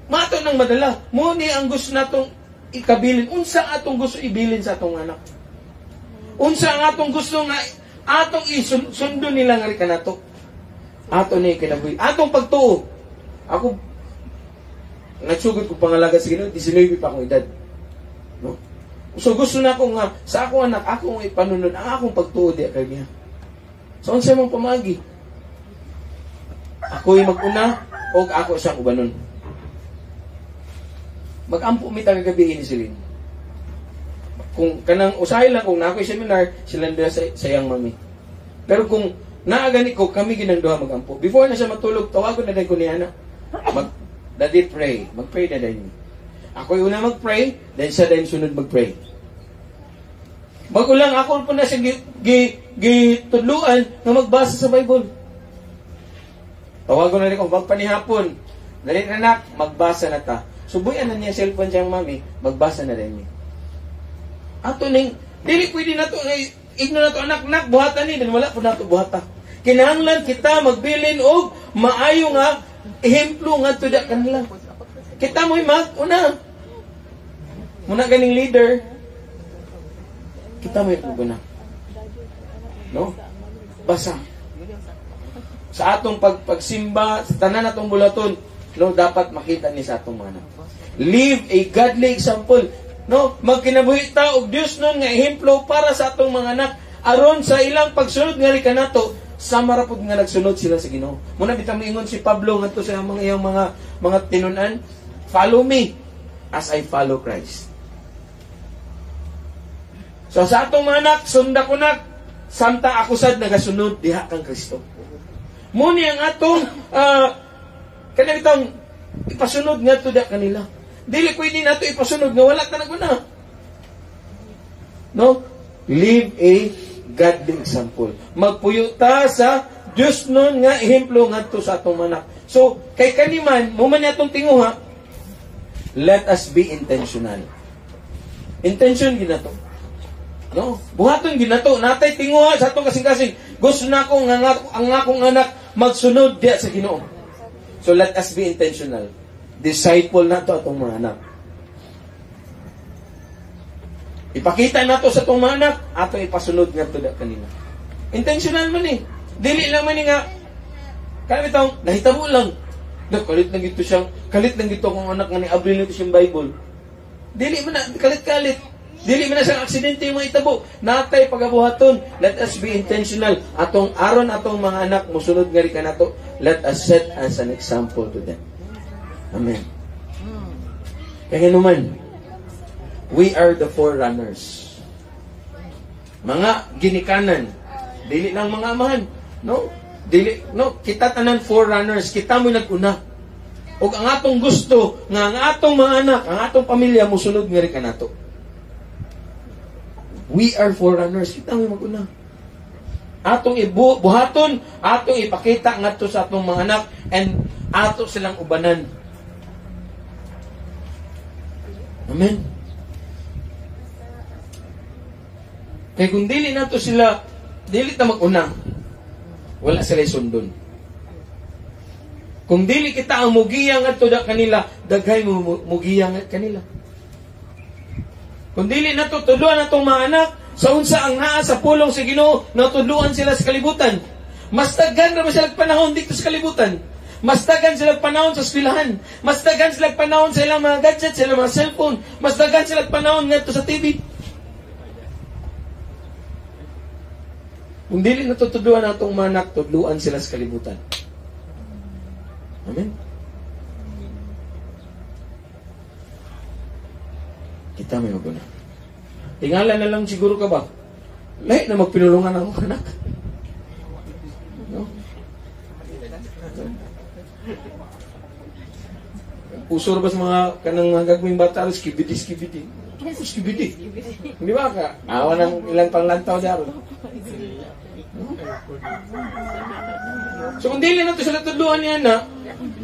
mato nang madala. Mo ni ang gusto natong ikabilin, unsa atong gusto ibilin sa atong anak. Unsa ang atong gusto nga atong isundo nila nga kanato. Ato ni kinabuhi. Atong pagtuo. Ako nagsugod ko pangalaga sa Ginoo, 19 pa akong edad. No? So gusto na ko nga sa akong anak, akong ipanunod ang akong pagtuo di kay niya. So unsa mong pamagi? Ako'y mag-una o ako siyang ubanon. Mag-ampo mi taga gabi ni Silin. Kung kanang usahay lang, kung na ako'y seminar, sila nila sayang mami. Pero kung naagani ko, kami ginang duha mag-ampo. Before na siya matulog, tawagon na din ko niya na. Daddy pray. Mag-pray na din. Ako'y una mag-pray, then siya din sunod mag-pray. Bago lang, ako po na siya gitudluan na magbasa sa Bible. Tawagon na rin ko, magpanihapon. Dali na anak, magbasa na ta. Subuyan na niya cellphone siyang mami, magbasa na rin niya. Ato ning, dili pwede na to, igno na to anak, buhatan ni, dan wala po na to buhata. Kinahanglan kita magbilin og maayo nga, ehemplo nga to da kanila. Kita mo'y una. Muna ganing leader. Kita mo'y una. No? Basa. Sa atong pagsimba, sa tanan atong bulaton, no, dapat makita ni sa atong mga anak. Live a godly example. No, magkinabuhi ta og Dios nun nga ehemplo para sa atong mga anak aron sa ilang pagsunod nga ri kanato sama ra pud nga nagsunod sila sa Ginoo. Muna bitang moingon si Pablo ngadto sa mga iyang mga tinun-an, follow me as I follow Christ. So sa atong mga anak, sunda ko na samtang ako sad nagasunod diha kang Kristo. Muni ang atong kanang ipasunod nga to da kanila. Dili pwede nato ipasunod nga wala ta naguna. No? Live a godly example. Magpuyo ta sa Dios nun nga ehemplo ngadto sa atong anak. So, kay kaniman, mo man atong tinguha, let us be intentional. Intention ginato. No? Buhaton ginato. Natay tinguha sa atong kasing-kasing. Gusto na ko ang akong anak magsunod diya sa Ginoo. So, let us be intentional. Disciple na to atong mga anak. Ipakita na to sa atong mga anak, ato ipasunod nga to da kanila. Intentional man eh. Dili lang man nga, kaya itong, nahitabo lang. Kalit lang ito siyang, kalit lang ito kung anak nga ni Abril nito siyang Bible. Dili man na, kalit-kalit. Dili man na siyang aksidente yung mga itabo. Natay pagabuhaton. Let us be intentional. Atong aron atong mga anak, musunod nga rin ka na to. Let us set as an example to them. Amen. Kaya naman, we are the forerunners. Mga ginikanan. Dili lang mga amahan. No? Dili, no? Kita tanan forerunners. Kita mo nag-una. O ang atong gusto, nga ang atong mga anak, ang atong pamilya, musunod nga rin ka na to. We are forerunners. Kita mo mag-una. Atong buhaton, atong ipakita nga to sa atong mga anak, and ato silang ubanan. Amen. Kaya kung dili na to sila, dili ta mag-una, wala sila sundon. Kung dili kita ang mugiyang at da kanila, daghay mo mugiyang at kanila. Kung dili na to, tudluan na itong mga anak, sa unsa ang naa sa pulong sa Ginoo, natudluan sila sa kalibutan. Mas daghan ra ba sila panahon dito sa kalibutan? Mas daghan sila panahon sa eskwelahan. Mas daghan sila panahon sa ilang mga gadgets, sa ilang mga cellphone. Mas daghan sila panahon ngadto sa TV. Kung dili natutudluan natong mga anak, tudluan sila sa kalibutan. Amen. Kita may maguna. Tingala na lang siguro ka ba? Lahat na magpinulungan ang mga anak. No? Usor ba sa mga kanang mga gagawing bata, skibidi. Skibidi. Hindi ba ka? Awa ng ilang panglantaw dyan. So kung dili na ito sila tudluan niya na,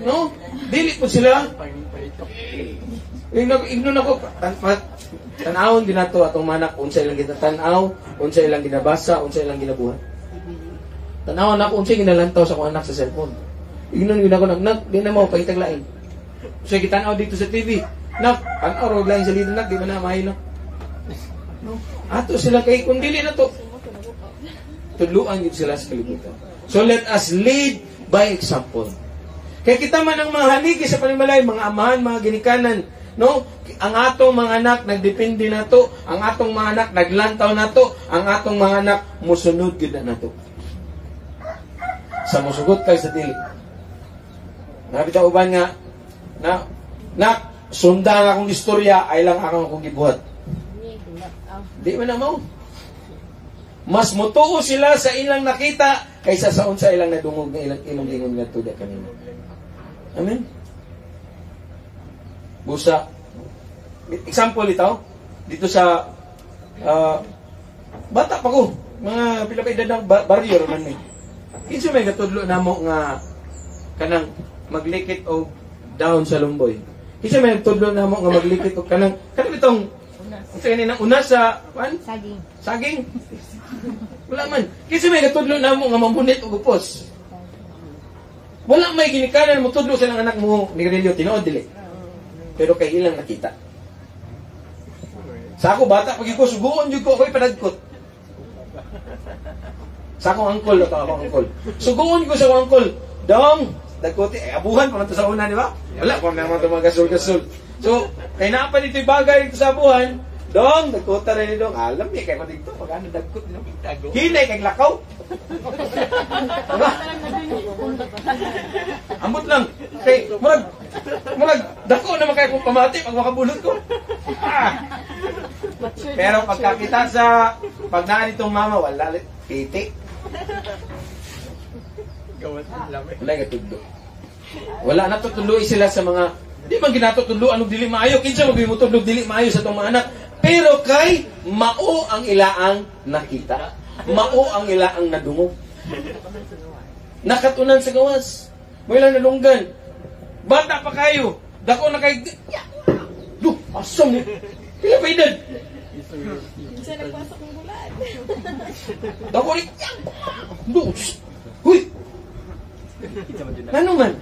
no? Dili po sila. Igno na ko, tanawon din na ito atong manak, unsa ilang ginatanaw, unsa ilang ginabasa, unsa ilang ginabuhat. Tanawon na ko, unsa ginalantaw sa akong anak sa cellphone. Igno na ko, di na mo, pagitaglain. So, kitanaw dito sa TV. Nak, araw lang sa leader nak, di man na mahilo. No? Ato sila kay kung dili na to. Tuluan yun sila sa kalibutan. So let us lead by example. Kaya kita man ang mga haligi sa panimalay, mga amahan, mga ginikanan, no? Ang atong mga anak nagdepende na to, ang atong mga anak naglantaw na to, ang atong mga anak musunod gid na to. Sa musugot kay sa dili. Nabita uban nga na sunda nga akong istorya ay lang akong gibuhat. Di man na mo. Mas mutuo sila sa ilang nakita kaysa sa unsa ilang nadungog nga ilang ingon nga tuda kanina. Amen. Busa. Example ito dito sa bata pa ko, mga pila ka edad ng baryo man ni. Kinsa may gatudlo namo nga kanang maglikit og dahon sa lumboy. Kinsa may gatudlo namo nga maglikit og kanang itong unsa kanina una sa saging. Saging. Wala man. Kinsa may gatudlo namo nga mamunit og upos. Wala may ginikanan mo tudlo sa anak mo ni Relio tinuod dili. Pero kay ilang nakita. Sa ako bata pag ko suguon jud ko ako'y padagkot. Sa akong angkol ito akong angkol. Suguon ko sa akong angkol. Dong, dagkot abuhan pa man to sa una, di ba? Wala pa naman to magasul-gasul. So, kay naa pa dito'y bagay dito sa abuhan, dong, dagkota rin ni dong. Alam niya kay madigto pag ano dagkot ni dong. Hinay kay lakaw. Diba? Ambot lang. Kay murag dako naman kay kung pamati pag makabulot ko. Pero pagkakita sa pagnaan itong mama, wala titi. Wala gatudlo. Wala natutuloy sila sa mga di man ginatutuluan og dili maayo. Kinsa magimutulog dili maayo sa tong mga anak. Pero kay mao ang ilaang nakita. Mao ang ilaang nadungog. Nakatunan sa gawas. Mo ilang nalunggan. Bata pa kayo. Dako na kay duh, asom ni. Pila pa edad? Isa nagpasok ng bulan. Dako ni. Duh. Huy. Ano man?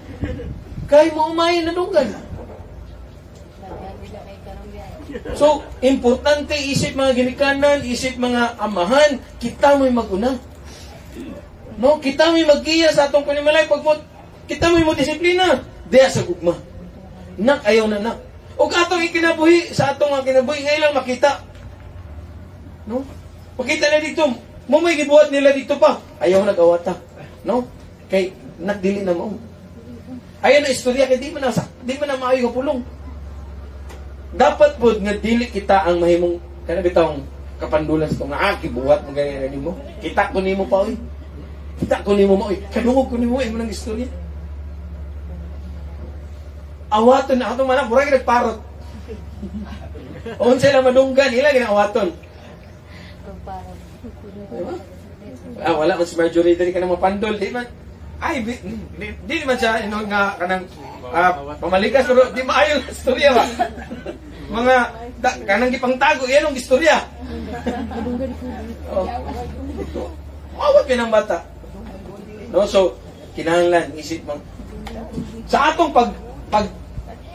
Kay mo umayin nadunggan. So, importante isip mga ginikanan, isip mga amahan, kita mo'y maguna. No, kita mo'y mag-iya sa atong panimalay pag kita mo'y mo disiplina. Diya sa gugma. Nak ayaw na nak. O atong ikinabuhi sa atong mga kinabuhi ngayon lang makita. No? Makita na dito, mo may gibuhat nila dito pa. Ayaw nag-awata. No? Kay nagdili na mo. Ayaw na istorya kay di man na maayo nga pulong. Dapat po nga dili kita ang mahimong kanabitang kapandulan sa itong kibuhat mo ganyan na mo. Kita ko nimo pa oy. Kita ko nimo mo oy. Kanungog ko nimo mo ng istorya. Awaton na atong manak murag nagparot. Unsa lang madunggan ila ginawaton. Diba? Wala man si Marjorie dali ka na mapandol di man. Ay di man siya inong nga kanang pamalikas pero di maayo ang istorya ba. Mga kanang gipangtago yan ang istorya. Awat ka ng bata. No, so kinahanglan isip mo sa atong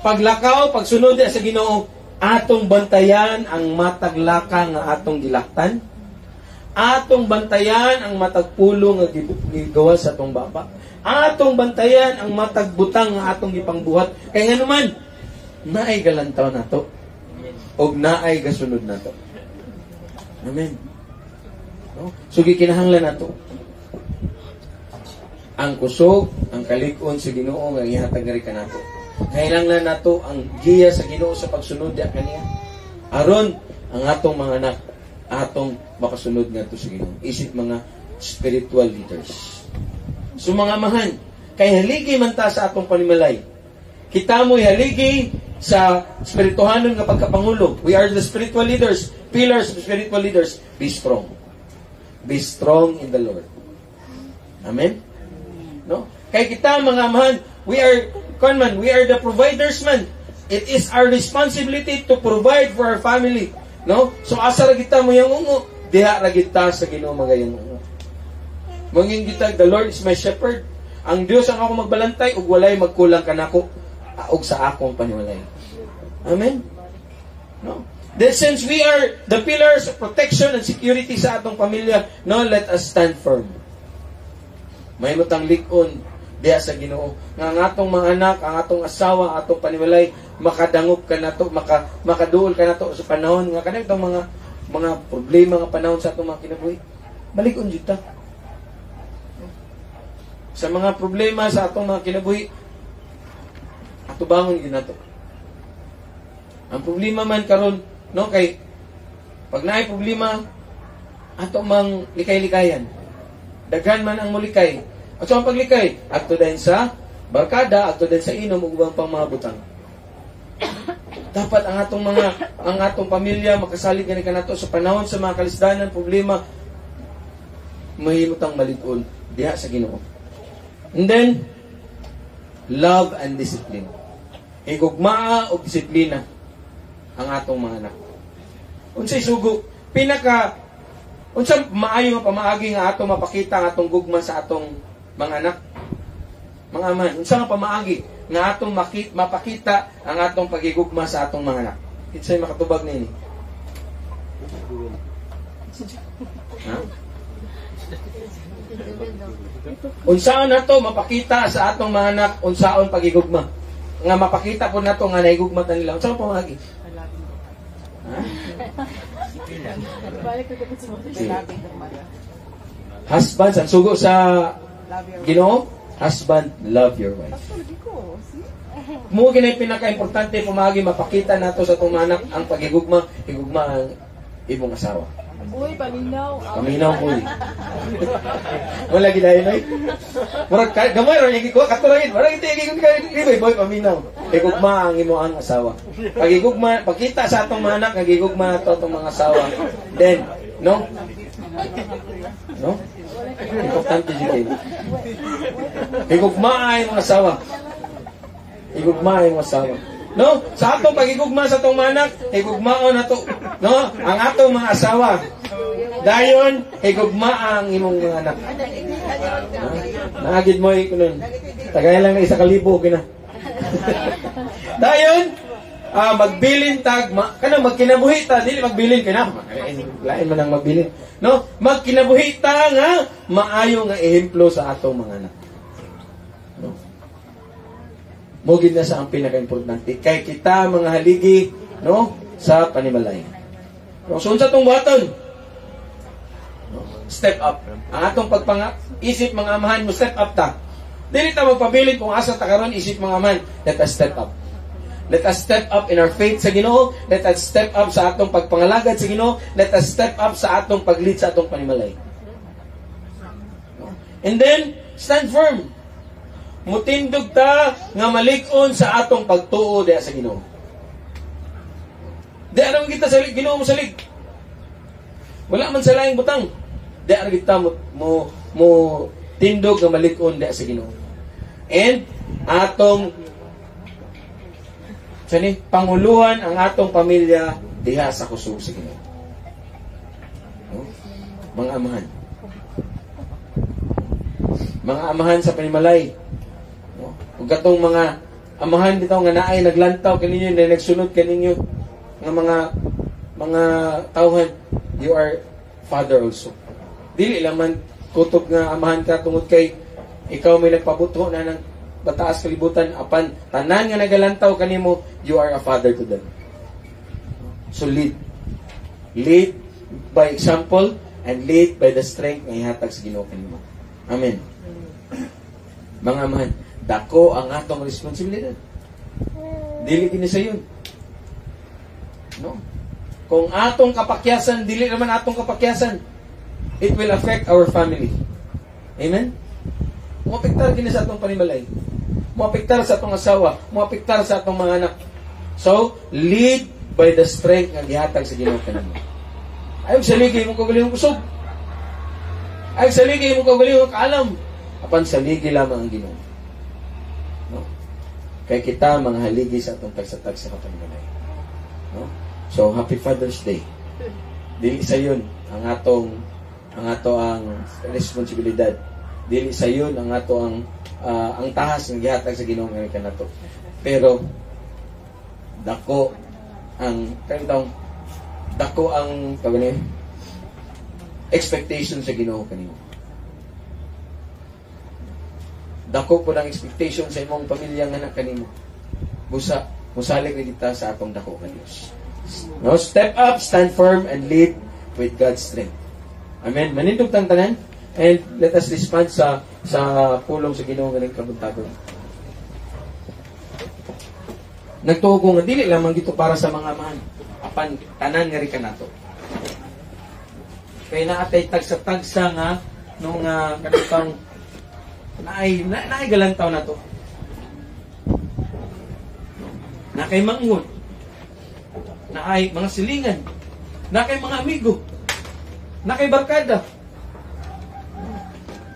paglakaw, pagsunod sa Ginoo, atong bantayan ang matag laka nga atong gilaktan. Atong bantayan ang matag pulo nga gigawa sa atong baba. Atong bantayan ang matag butang nga atong gipangbuhat. Kay nga naman, naay galantaw nato. Og naay gasunod nato. Amen. No? So gikinahanglan nato ang kusog, ang kalig-on sa Ginoo nga ihatag gari kanato. Kailangan nato ang giya sa Ginoo sa pagsunod diha kaniya. Aron ang atong mga anak atong makasunod ngadto sa Ginoo. Isip mga spiritual leaders. So mga amahan, kay haligi man ta sa atong panimalay. Kita mo'y haligi sa spirituhanon nga pagkapangulo. We are the spiritual leaders, pillars of spiritual leaders. Be strong. Be strong in the Lord. Amen? No? Kay kita mga amahan, we are the providers man. It is our responsibility to provide for our family. No? So asa ra kita mo yung ungo, diha ra kita sa Ginoo magayong ungo. Manging kita, the Lord is my shepherd. Ang Dios ang ako magbalantay ug walay magkulang kanako ug sa akong panimalay. Amen? No? That since we are the pillars of protection and security sa atong pamilya, no, let us stand firm. May mutang lig-on diya sa Ginoo nga ang atong mga anak, ang atong asawa, ang atong panimalay makadangop ka nato, makaduol ka nato sa panahon nga kanang mga problema nga panahon sa atong mga kinabuhi. Balik-on jud ta. Sa mga problema sa atong mga kinabuhi, ato bangon gyud nato. Ang problema man karon, no, kay pag naay problema ato mang likay-likayan. Daghan man ang mulikay. At so ang paglikay, adto din sa barkada, adto din sa inom ug ubang pang mga butang. Dapat ang atong pamilya makasalig gani kanato sa panahon sa mga kalisdanan, problema, mahimutang malig-on diha sa Ginoo. And then love and discipline. Higugmaa og disiplina ang atong mga anak. Unsay sugo, unsa maayo nga pamaagi nga atong mapakita ang atong gugma sa atong mga anak, mga aman. Unsa nga pamaagi nga atong mapakita ang atong pagigugma sa atong mga anak. Kinsay makatubag nini? Ha? Unsaon nato mapakita sa atong mga anak unsaon pagigugma? Nga mapakita po nato nga naigugma ta nila. Unsaon pamaagi? Ha? Husbands, ang sugo sa Ginoo, husband, love your wife. Mo ginay pinaka-importante pumagi mapakita nato sa atong anak ang pagigugma, higugma ang imong asawa. Uy, paminaw. Paminaw ko. Wala gidayon ay. Murag gamay ra yung gikuha katulangin. Murag iti gigugma boy paminaw. Higugma ang imong asawa. Pagigugma, pakita sa atong mga anak higugma nato atong mga asawa. Then, no? No? Importante dito. Higugma ang imong asawa. Higugma ang imong asawa. No? Sa atong pagigugma sa atong manak, higugmaon nato, no? Ang atong mga asawa. Dayon, higugma ang imong mga anak. Naagid mo kunon. Tagay lang na 1,000 kina. Dayon, magbilin tag kana magkinabuhi ta dili magbilin kana. Lain man ang magbilin. No? Magkinabuhi ta nga maayo nga ehemplo sa atong mga anak. No? Mugid na sa ang pinaka-importante kay kita mga haligi, no, sa panimalay. No, so unsa tong buhaton? No, step up. Ang atong isip mga amahan mo step up ta. Dili ta magpabilin kung asa ta karon isip mga amahan. Let us step up. Let us step up in our faith sa Ginoo. Let us step up sa atong pagpangalagad sa Ginoo. Let us step up sa atong paglead sa atong panimalay. And then stand firm. Mutindog ta nga malig-on sa atong pagtuo diha sa Ginoo. Di aram kita sa Ginoo mo salig. Wala man sa laing butang. Di aram kita mo tindog nga malig-on diha sa Ginoo. And atong panguluhan ang atong pamilya diha sa kusog sa Ginoo. No? Mga amahan. Mga amahan sa panimalay. Ug katong mga amahan bitaw nga naay naglantaw kaninyo na nagsunod kaninyo nga mga tawhan, you are father also. Dili lang man kutob nga amahan ka tungod kay ikaw may nagpabuto na ng bataas kalibutan apan tanan nga nagalantaw kanimo, you are a father to them. So lead by example and lead by the strength nga ihatag sa Ginoo kanimo. Amen. Mga amahan, dako ang atong responsibilidad. Dili kini sa yun. No? Kung atong kapakyasan, dili naman atong kapakyasan, it will affect our family. Amen? Muapektar kini sa atong panimalay. Muapektar sa atong asawa. Muapektar sa atong mga anak. So, lead by the strength nga gihatag sa Ginoo kanimo. Ayog saligi mo kagalihong kusog. Ayog saligi mo kagalihong kaalam. Apan saligi lamang ang Ginoo. No? Kaya kita mga haligi sa atong tagsatag sa panimalay. No? So happy Father's Day. Dili sa yun ang ato ang responsibilidad. Dili sa yun ang tahas ng gihatag sa Ginoo nga kanato. Pero dako ang kagani expectation sa Ginoo kanimo. Dako po ng expectation sa imong pamilya nga anak kanimo. Busa musalig rin kita sa atong dako nga Dios. No, step up, stand firm, and lead with God's strength. Amen. Manindog tang tanan, and let us respond sa pulong sa Ginoo nga kabuntagon. Nagtuo ko nga dili lamang dito para sa mga amahan, apan tanan nga ri kanato. Kay naatay tagsa-tagsa nga nung kanitang naay galantaw na to. Na kay manghod, na ay mga silingan, na kay mga amigo, na kay barkada.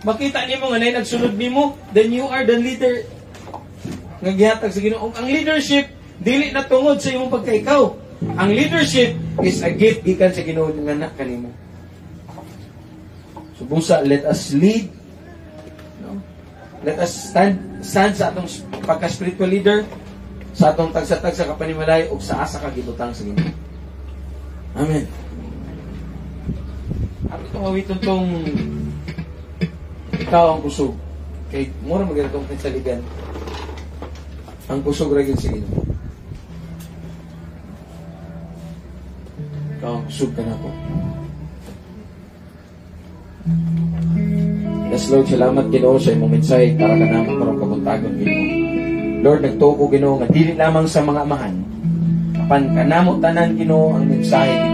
Makita niyo nga na nagsunod nimo, then you are the leader nga gihatag sa Ginoo. Ang leadership dili na tungod sa imong pagkaikaw. Ang leadership is a gift gikan sa Ginoo nga anak kanimo. So busa, let us lead. No? Let us stand sa atong pagka-spiritual leader, sa atong tagsa-tagsa kapanimalay ug sa asa ka gibutang sa Ginoo. Amen. Ako itong awiton tong ikaw ang kusog. Kay mura magiging pinsaligan. Ang kusog ragin sa Ginoo. Ikaw ang kusog ka na po. Yes, Lord, salamat Ginoo sa imong mensahe para ka naman karong kabuntagon Ginoo. Lord, nagtuo ko Ginoo nga dili lamang sa mga amahan, apan kanamo tanan Ginoo ang mensahe Ginoo.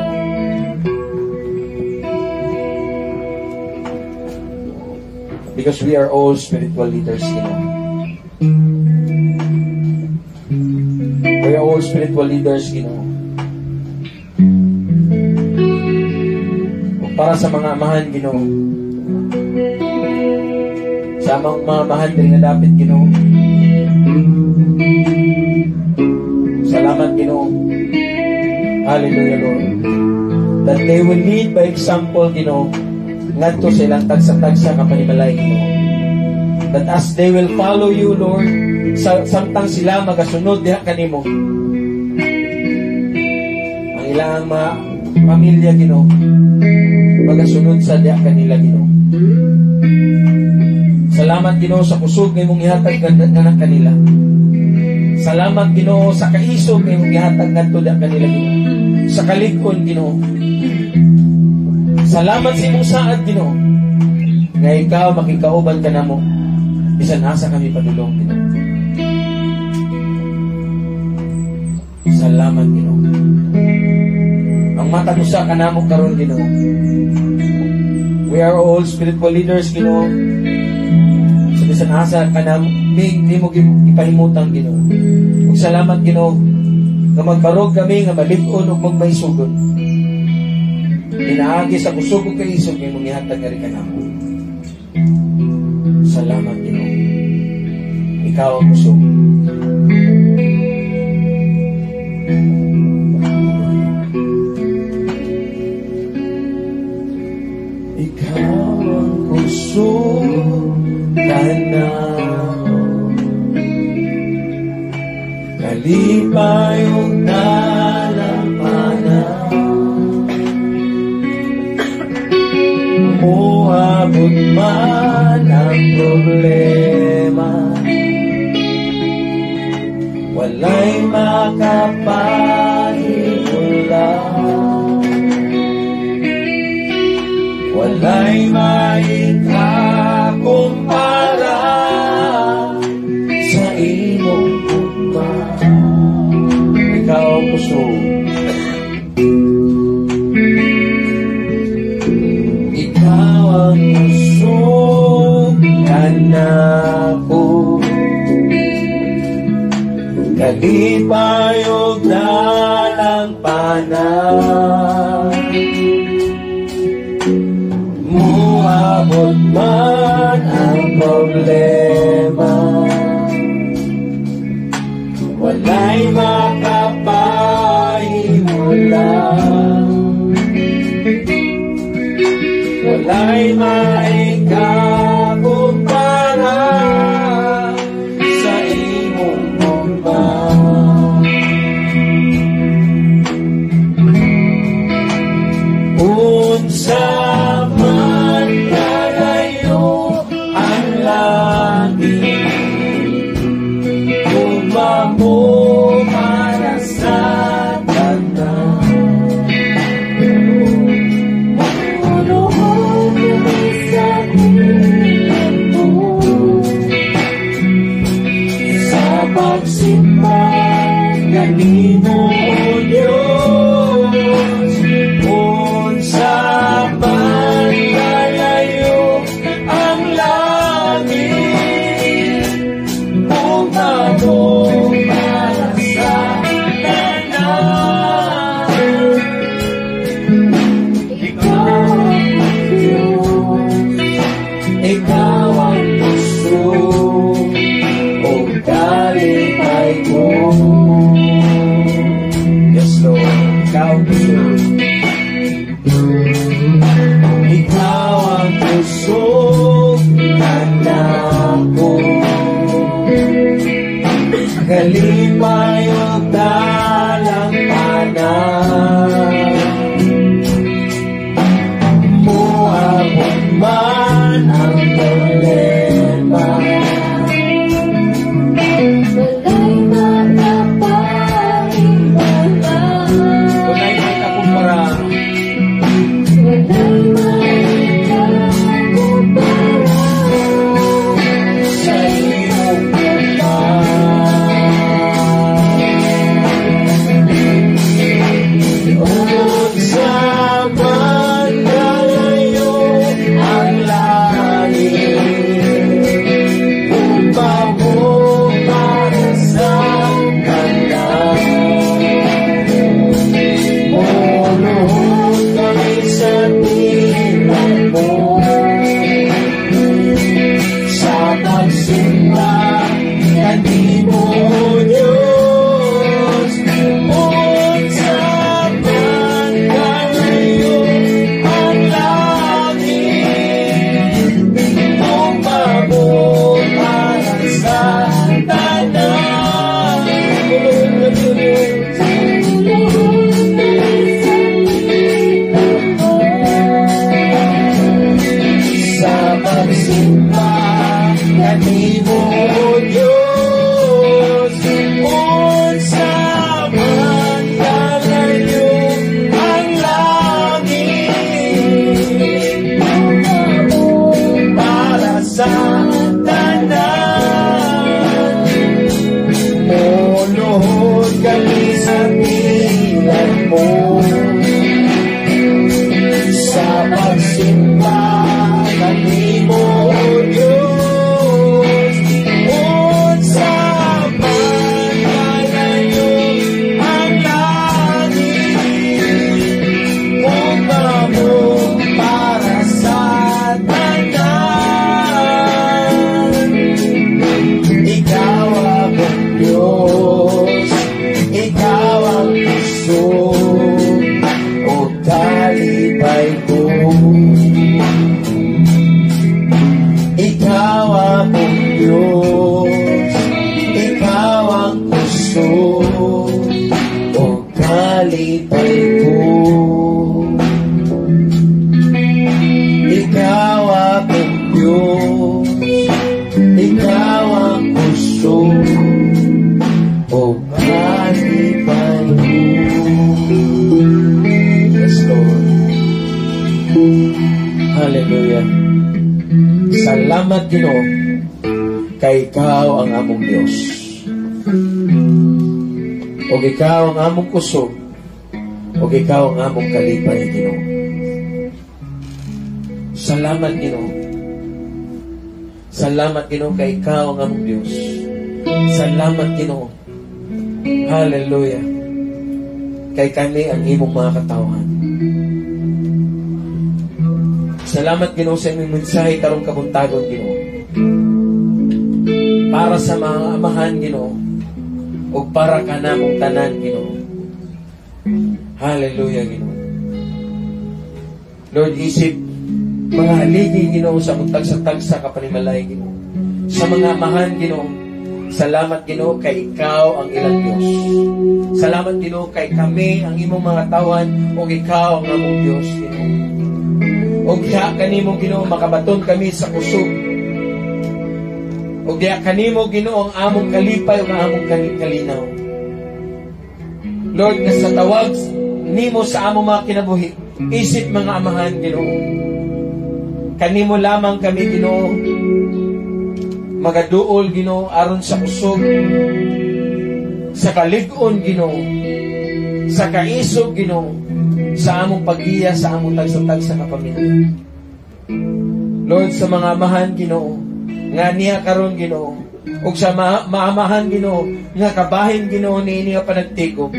Because we are all spiritual leaders Ginoo. We are all spiritual leaders Ginoo. Para sa mga amahan Ginoo, sa mga amahan din na dapat Ginoo. Salamat Ginoo. Hallelujah Lord. That they will lead by example Ginoo. Ngadto sa ilang tagsa-tagsa kapanimalay Ginoo. That as they will follow you Lord, samtang sila magasunod diha kanimo. Ang ilang pamilya Ginoo magasunod sa diha kanila Ginoo. Salamat Ginoo sa kusog nga imong ihatag nga kanila. Salamat Ginoo sa kaisog nga imong ihatag ngadto diha kanila Ginoo. Sa kalig-on Ginoo. Salamat sa imong saad Ginoo. Nga ikaw makikauban ka namo. Bisan asa kami padulong Ginoo. Salamat Ginoo. Ang matag usa kanamo karon Ginoo. We are all spiritual leaders Ginoo. So bisan asa kanamo di mo ipahimutang Ginoo. Ug salamat Ginoo nga magbarog kami nga malig-on ug magmaisugon. Pinaagi sa kusog ug kaisog nga imong ihatag nga rin kanamo. Salamat Ginoo. Ikaw ang kusog. Ikaw ang kusog kanamo. Kalipay ug nalampanan. Muabot man ang problema, walay makapahitulan, walay maikakumpara sa imong tugma. Ikaw ang kusog. Kanako kalipay ug dalang panan, muabot man ang problema, walay makapahimulan, walay maikakumpara sa imong mumba. mo para sa tanan. Manunood kami sa piling mo, Sa pagsimba kanimo, O Diyos, unsa man kalayo ang langit, punta mo para sa tanan. ikaw ang Diyos. Ikaw ang gusto o kalipay ko. Yes, Lord. Ikaw ang gusto. Ikaw ang gusto anak ko. Kalipay o dalang anak. Muabot man ang problema, Walay makapahiwala, walay may kakumpara. walay maikakumpara Sa iyong unsa man kalayo ang langit, punta mo para sa tanan. Muluhod kami sa tinan mo, sa pagsimba kanimo, O Diyos, unsa man kalayo ang langit, punta mo para sa tanan. Sa pagsimba kanimo, O Diyos, unsa man kalayo ang langit, para sa tanan. Muluhod kami sa tiyan mo, sa pagsimba kanimo, O Diyos, unsa man kalayo ang langit, punta mo para sa tanan. Ikaw ang Diyos, ikaw ang gusto o kalipay ko. Ikaw ang Diyos, ikaw ang gusto o kalipay ko. Ikaw ang Diyos, ikaw ang gusto o kalipay ko. Yes, Lord. Hallelujah. Salamat, Ginoo, kay ikaw ang among Diyos. O ikaw ang among kusog, o ikaw ang among kalipay, Ginoo. Salamat, Ginoo. Salamat, Ginoo, kay ikaw ang among Diyos. Salamat, Ginoo. Hallelujah. Kay kami ang imong mga katawan. Salamat, Ginoo, sa imong mensahe karong kabuntagon, Ginoo. Para sa mga amahan, Ginoo, o para ka namong tanan, Ginoo. Hallelujah, Ginoo. Lord, isip mga haligi, Ginoo, sa tagsa-tagsa kapanimalay, Ginoo. Sa mga amahan, Ginoo, salamat, Ginoo, kay ikaw ang ilang Diyos. Salamat, Ginoo, kay kami ang imong mga tawan, o ikaw ang among Diyos, Ginoo. O diha kanimong, Ginoo, makabaton kami sa kusog. O diya kanimo Ginoo ang among kalipay o ang among kalinaw. Lord, nga sa tawag nimo sa among mga kinabuhi, isip mga amahan Ginoo. Kanimo lamang kami Ginoo magaduol Ginoo aron sa usog, sa kalig-on Ginoo, sa kaisog Ginoo, sa among paggiya sa among tagsatag sa kapamilya. Lord, sa mga amahan Ginoo nga niya karon Ginoo, ug sa maamahan Ginoo nga kabahin Ginoo niini nga panagtigom.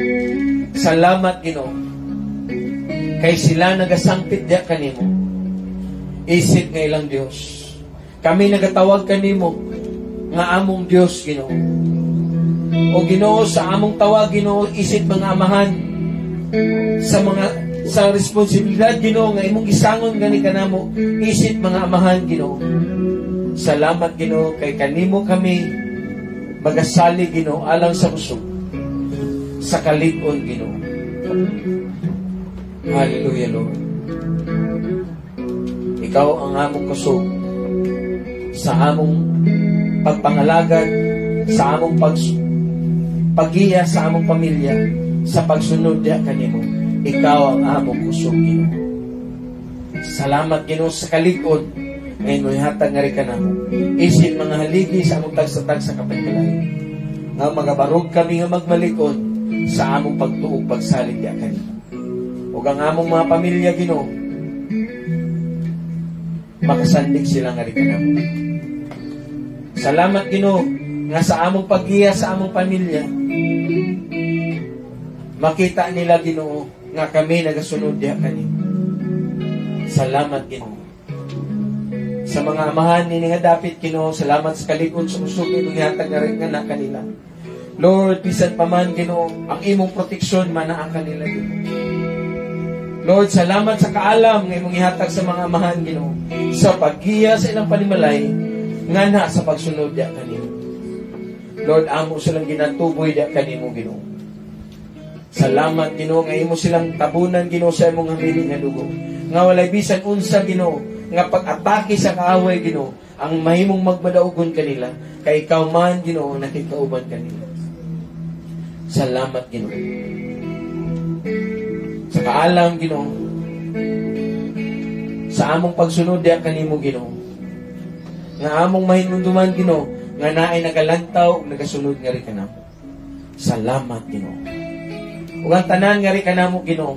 Salamat Ginoo. Kay sila nagasangpit diya kanimo. Isip nga ilang Dios. Kami nagatawag kanimo nga among Dios Ginoo. O Ginoo sa among tawag Ginoo, isip mga amahan sa responsibilidad Ginoo nga imong gisangon gani kanamo, isip mga amahan Ginoo. Salamat Ginoo kay kanimo kami magasali Ginoo alang sa usog, sa kalig-on Ginoo. Hallelujah Lord. Ikaw ang among kusog sa among pagpangalagad, sa among paggiya sa among pamilya, sa pagsunod diya kanimo. Ikaw ang among kusog Ginoo. Salamat Ginoo sa kalig-on ngayon mo'y hatag nga rin ka namo. Isip mga haligi sa among tagsatag sa kapitbalay. Nga magabarog kami nga magmalikod sa among pagtuog pagsalig diya kanimo. Ug ang among mga pamilya Ginoo, makasandig sila nga rin ka namo. Salamat Ginoo nga sa among paggiya sa among pamilya, makita nila Ginoo nga kami nagasunod diha kanimo. Salamat Ginoo. Sa mga amahan ni nga dapit Ginoo, salamat sa kalig-on sa usog imong ihatag nga rin nga kanila. Lord, bisan pa man Ginoo, ang imong proteksyon manaa kanila Ginoo. Lord, salamat sa kaalam nga imong ihatag sa mga amahan Ginoo, sa paggiya sa ilang panimalay nga na sa pagsunod diya kanimo. Lord, amo silang ginatuboy diya kanimo Ginoo. Salamat Ginoo nga imo silang tabunan Ginoo sa imong hamiling nga dugo. Nga walay bisan unsa Ginoo nga pag-atake sa kaaway Ginoo ang mahimong magmadaugon kanila, kay ikaw man Ginoo nakikauban kanila. Salamat Ginoo. Sa kaalam Ginoo, sa among pagsunod diya kanimo Ginoo, nga among mahinumduman Ginoo, nga naay nagalantaw ug nagasunod nga ri kanamo. Salamat Ginoo. Ug ang tanan nga ri kanamo Ginoo,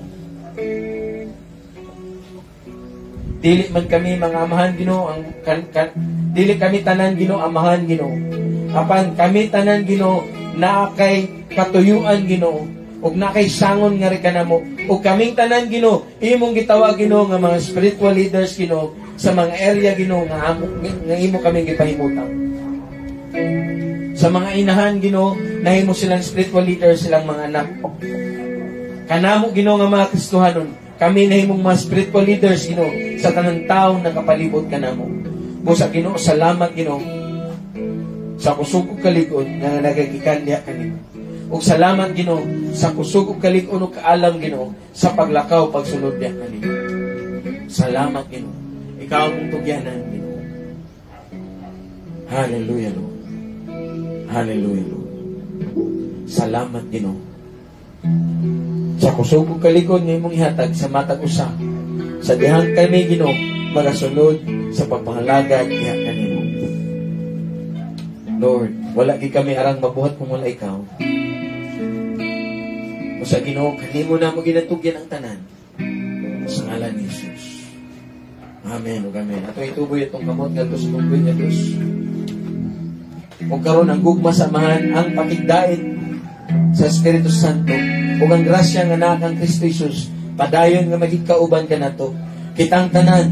dili man kami mga amahan Ginoo, dili kami tanan Ginoo amahan Ginoo. Apan kami tanan Ginoo na kay katuyuan Ginoo, ug na kay sangon nga ri kanamo. Ug kaming tanan Ginoo, imong gitawag Ginoo nga mga spiritual leaders Ginoo sa mga area Ginoo nga imo kaming gipahimutan. Sa mga inahan Ginoo, nahimo silang spiritual leaders, silang mga anak. Kanamo Ginoo nga mga Kristohanon, kami nahimong mga spiritual leaders Ginoo sa tanang tawo na kapalibot kanamo. Busa Ginoo, salamat Ginoo sa kusog ug kalig-on nga nagagikan diha kanimo. Ug salamat Ginoo sa kusog ug kalig-on ug kaalam Ginoo sa paglakaw pagsunod diha kanimo. Salamat Ginoo. Ikaw ang tugyanan Ginoo. Hallelujah Lord. Hallelujah Lord. Salamat Ginoo. Sa kusog ug kalig-on nga imong ihatag sa matag usa, sa dihang kami Ginoo magasunod sa pagpangalagad diha kanimo. Lord, wala gid kami arang mabuhat kung wala ikaw. Sa Ginoo, kanimo na mo ginatugyan ang tanan. Sa ngalan ni Jesus. Amen ug amen. Ato ituboy itong kamot ngadto sa tunggoy nga Dios. Ug karon ang gugma samahan ang pakigdait sa Espiritu Santo ug ang grasya nga naa kang Kristo Jesus padayon nga magikauban ka nato. Kitang tanan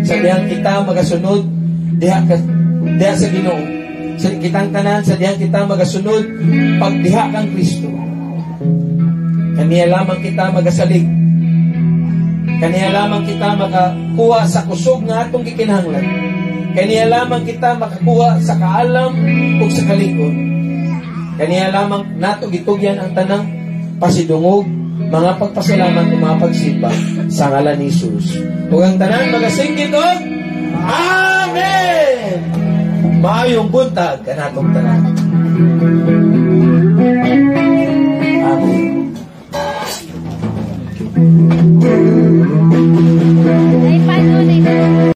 sa dihang kita magasunod diha sa Ginoo. Sa kitang tanan sa dihang kita magasunod pagdiha kang Kristo. Kaniya lamang kita magasalig. Kaniya lamang kita makakuha sa kusog nga atong gikinahanglan. Kaniya lamang kita makakuha sa kaalam ug sa kalig-on. Kaniya lamang nato gitugyan ang tanang pasidungog, mga pagpasalamat ug mga pagsimba sa ngalan ni Jesus. Ug ang tanan magasinggit og Amen. Maayong buntag kanatong tanan.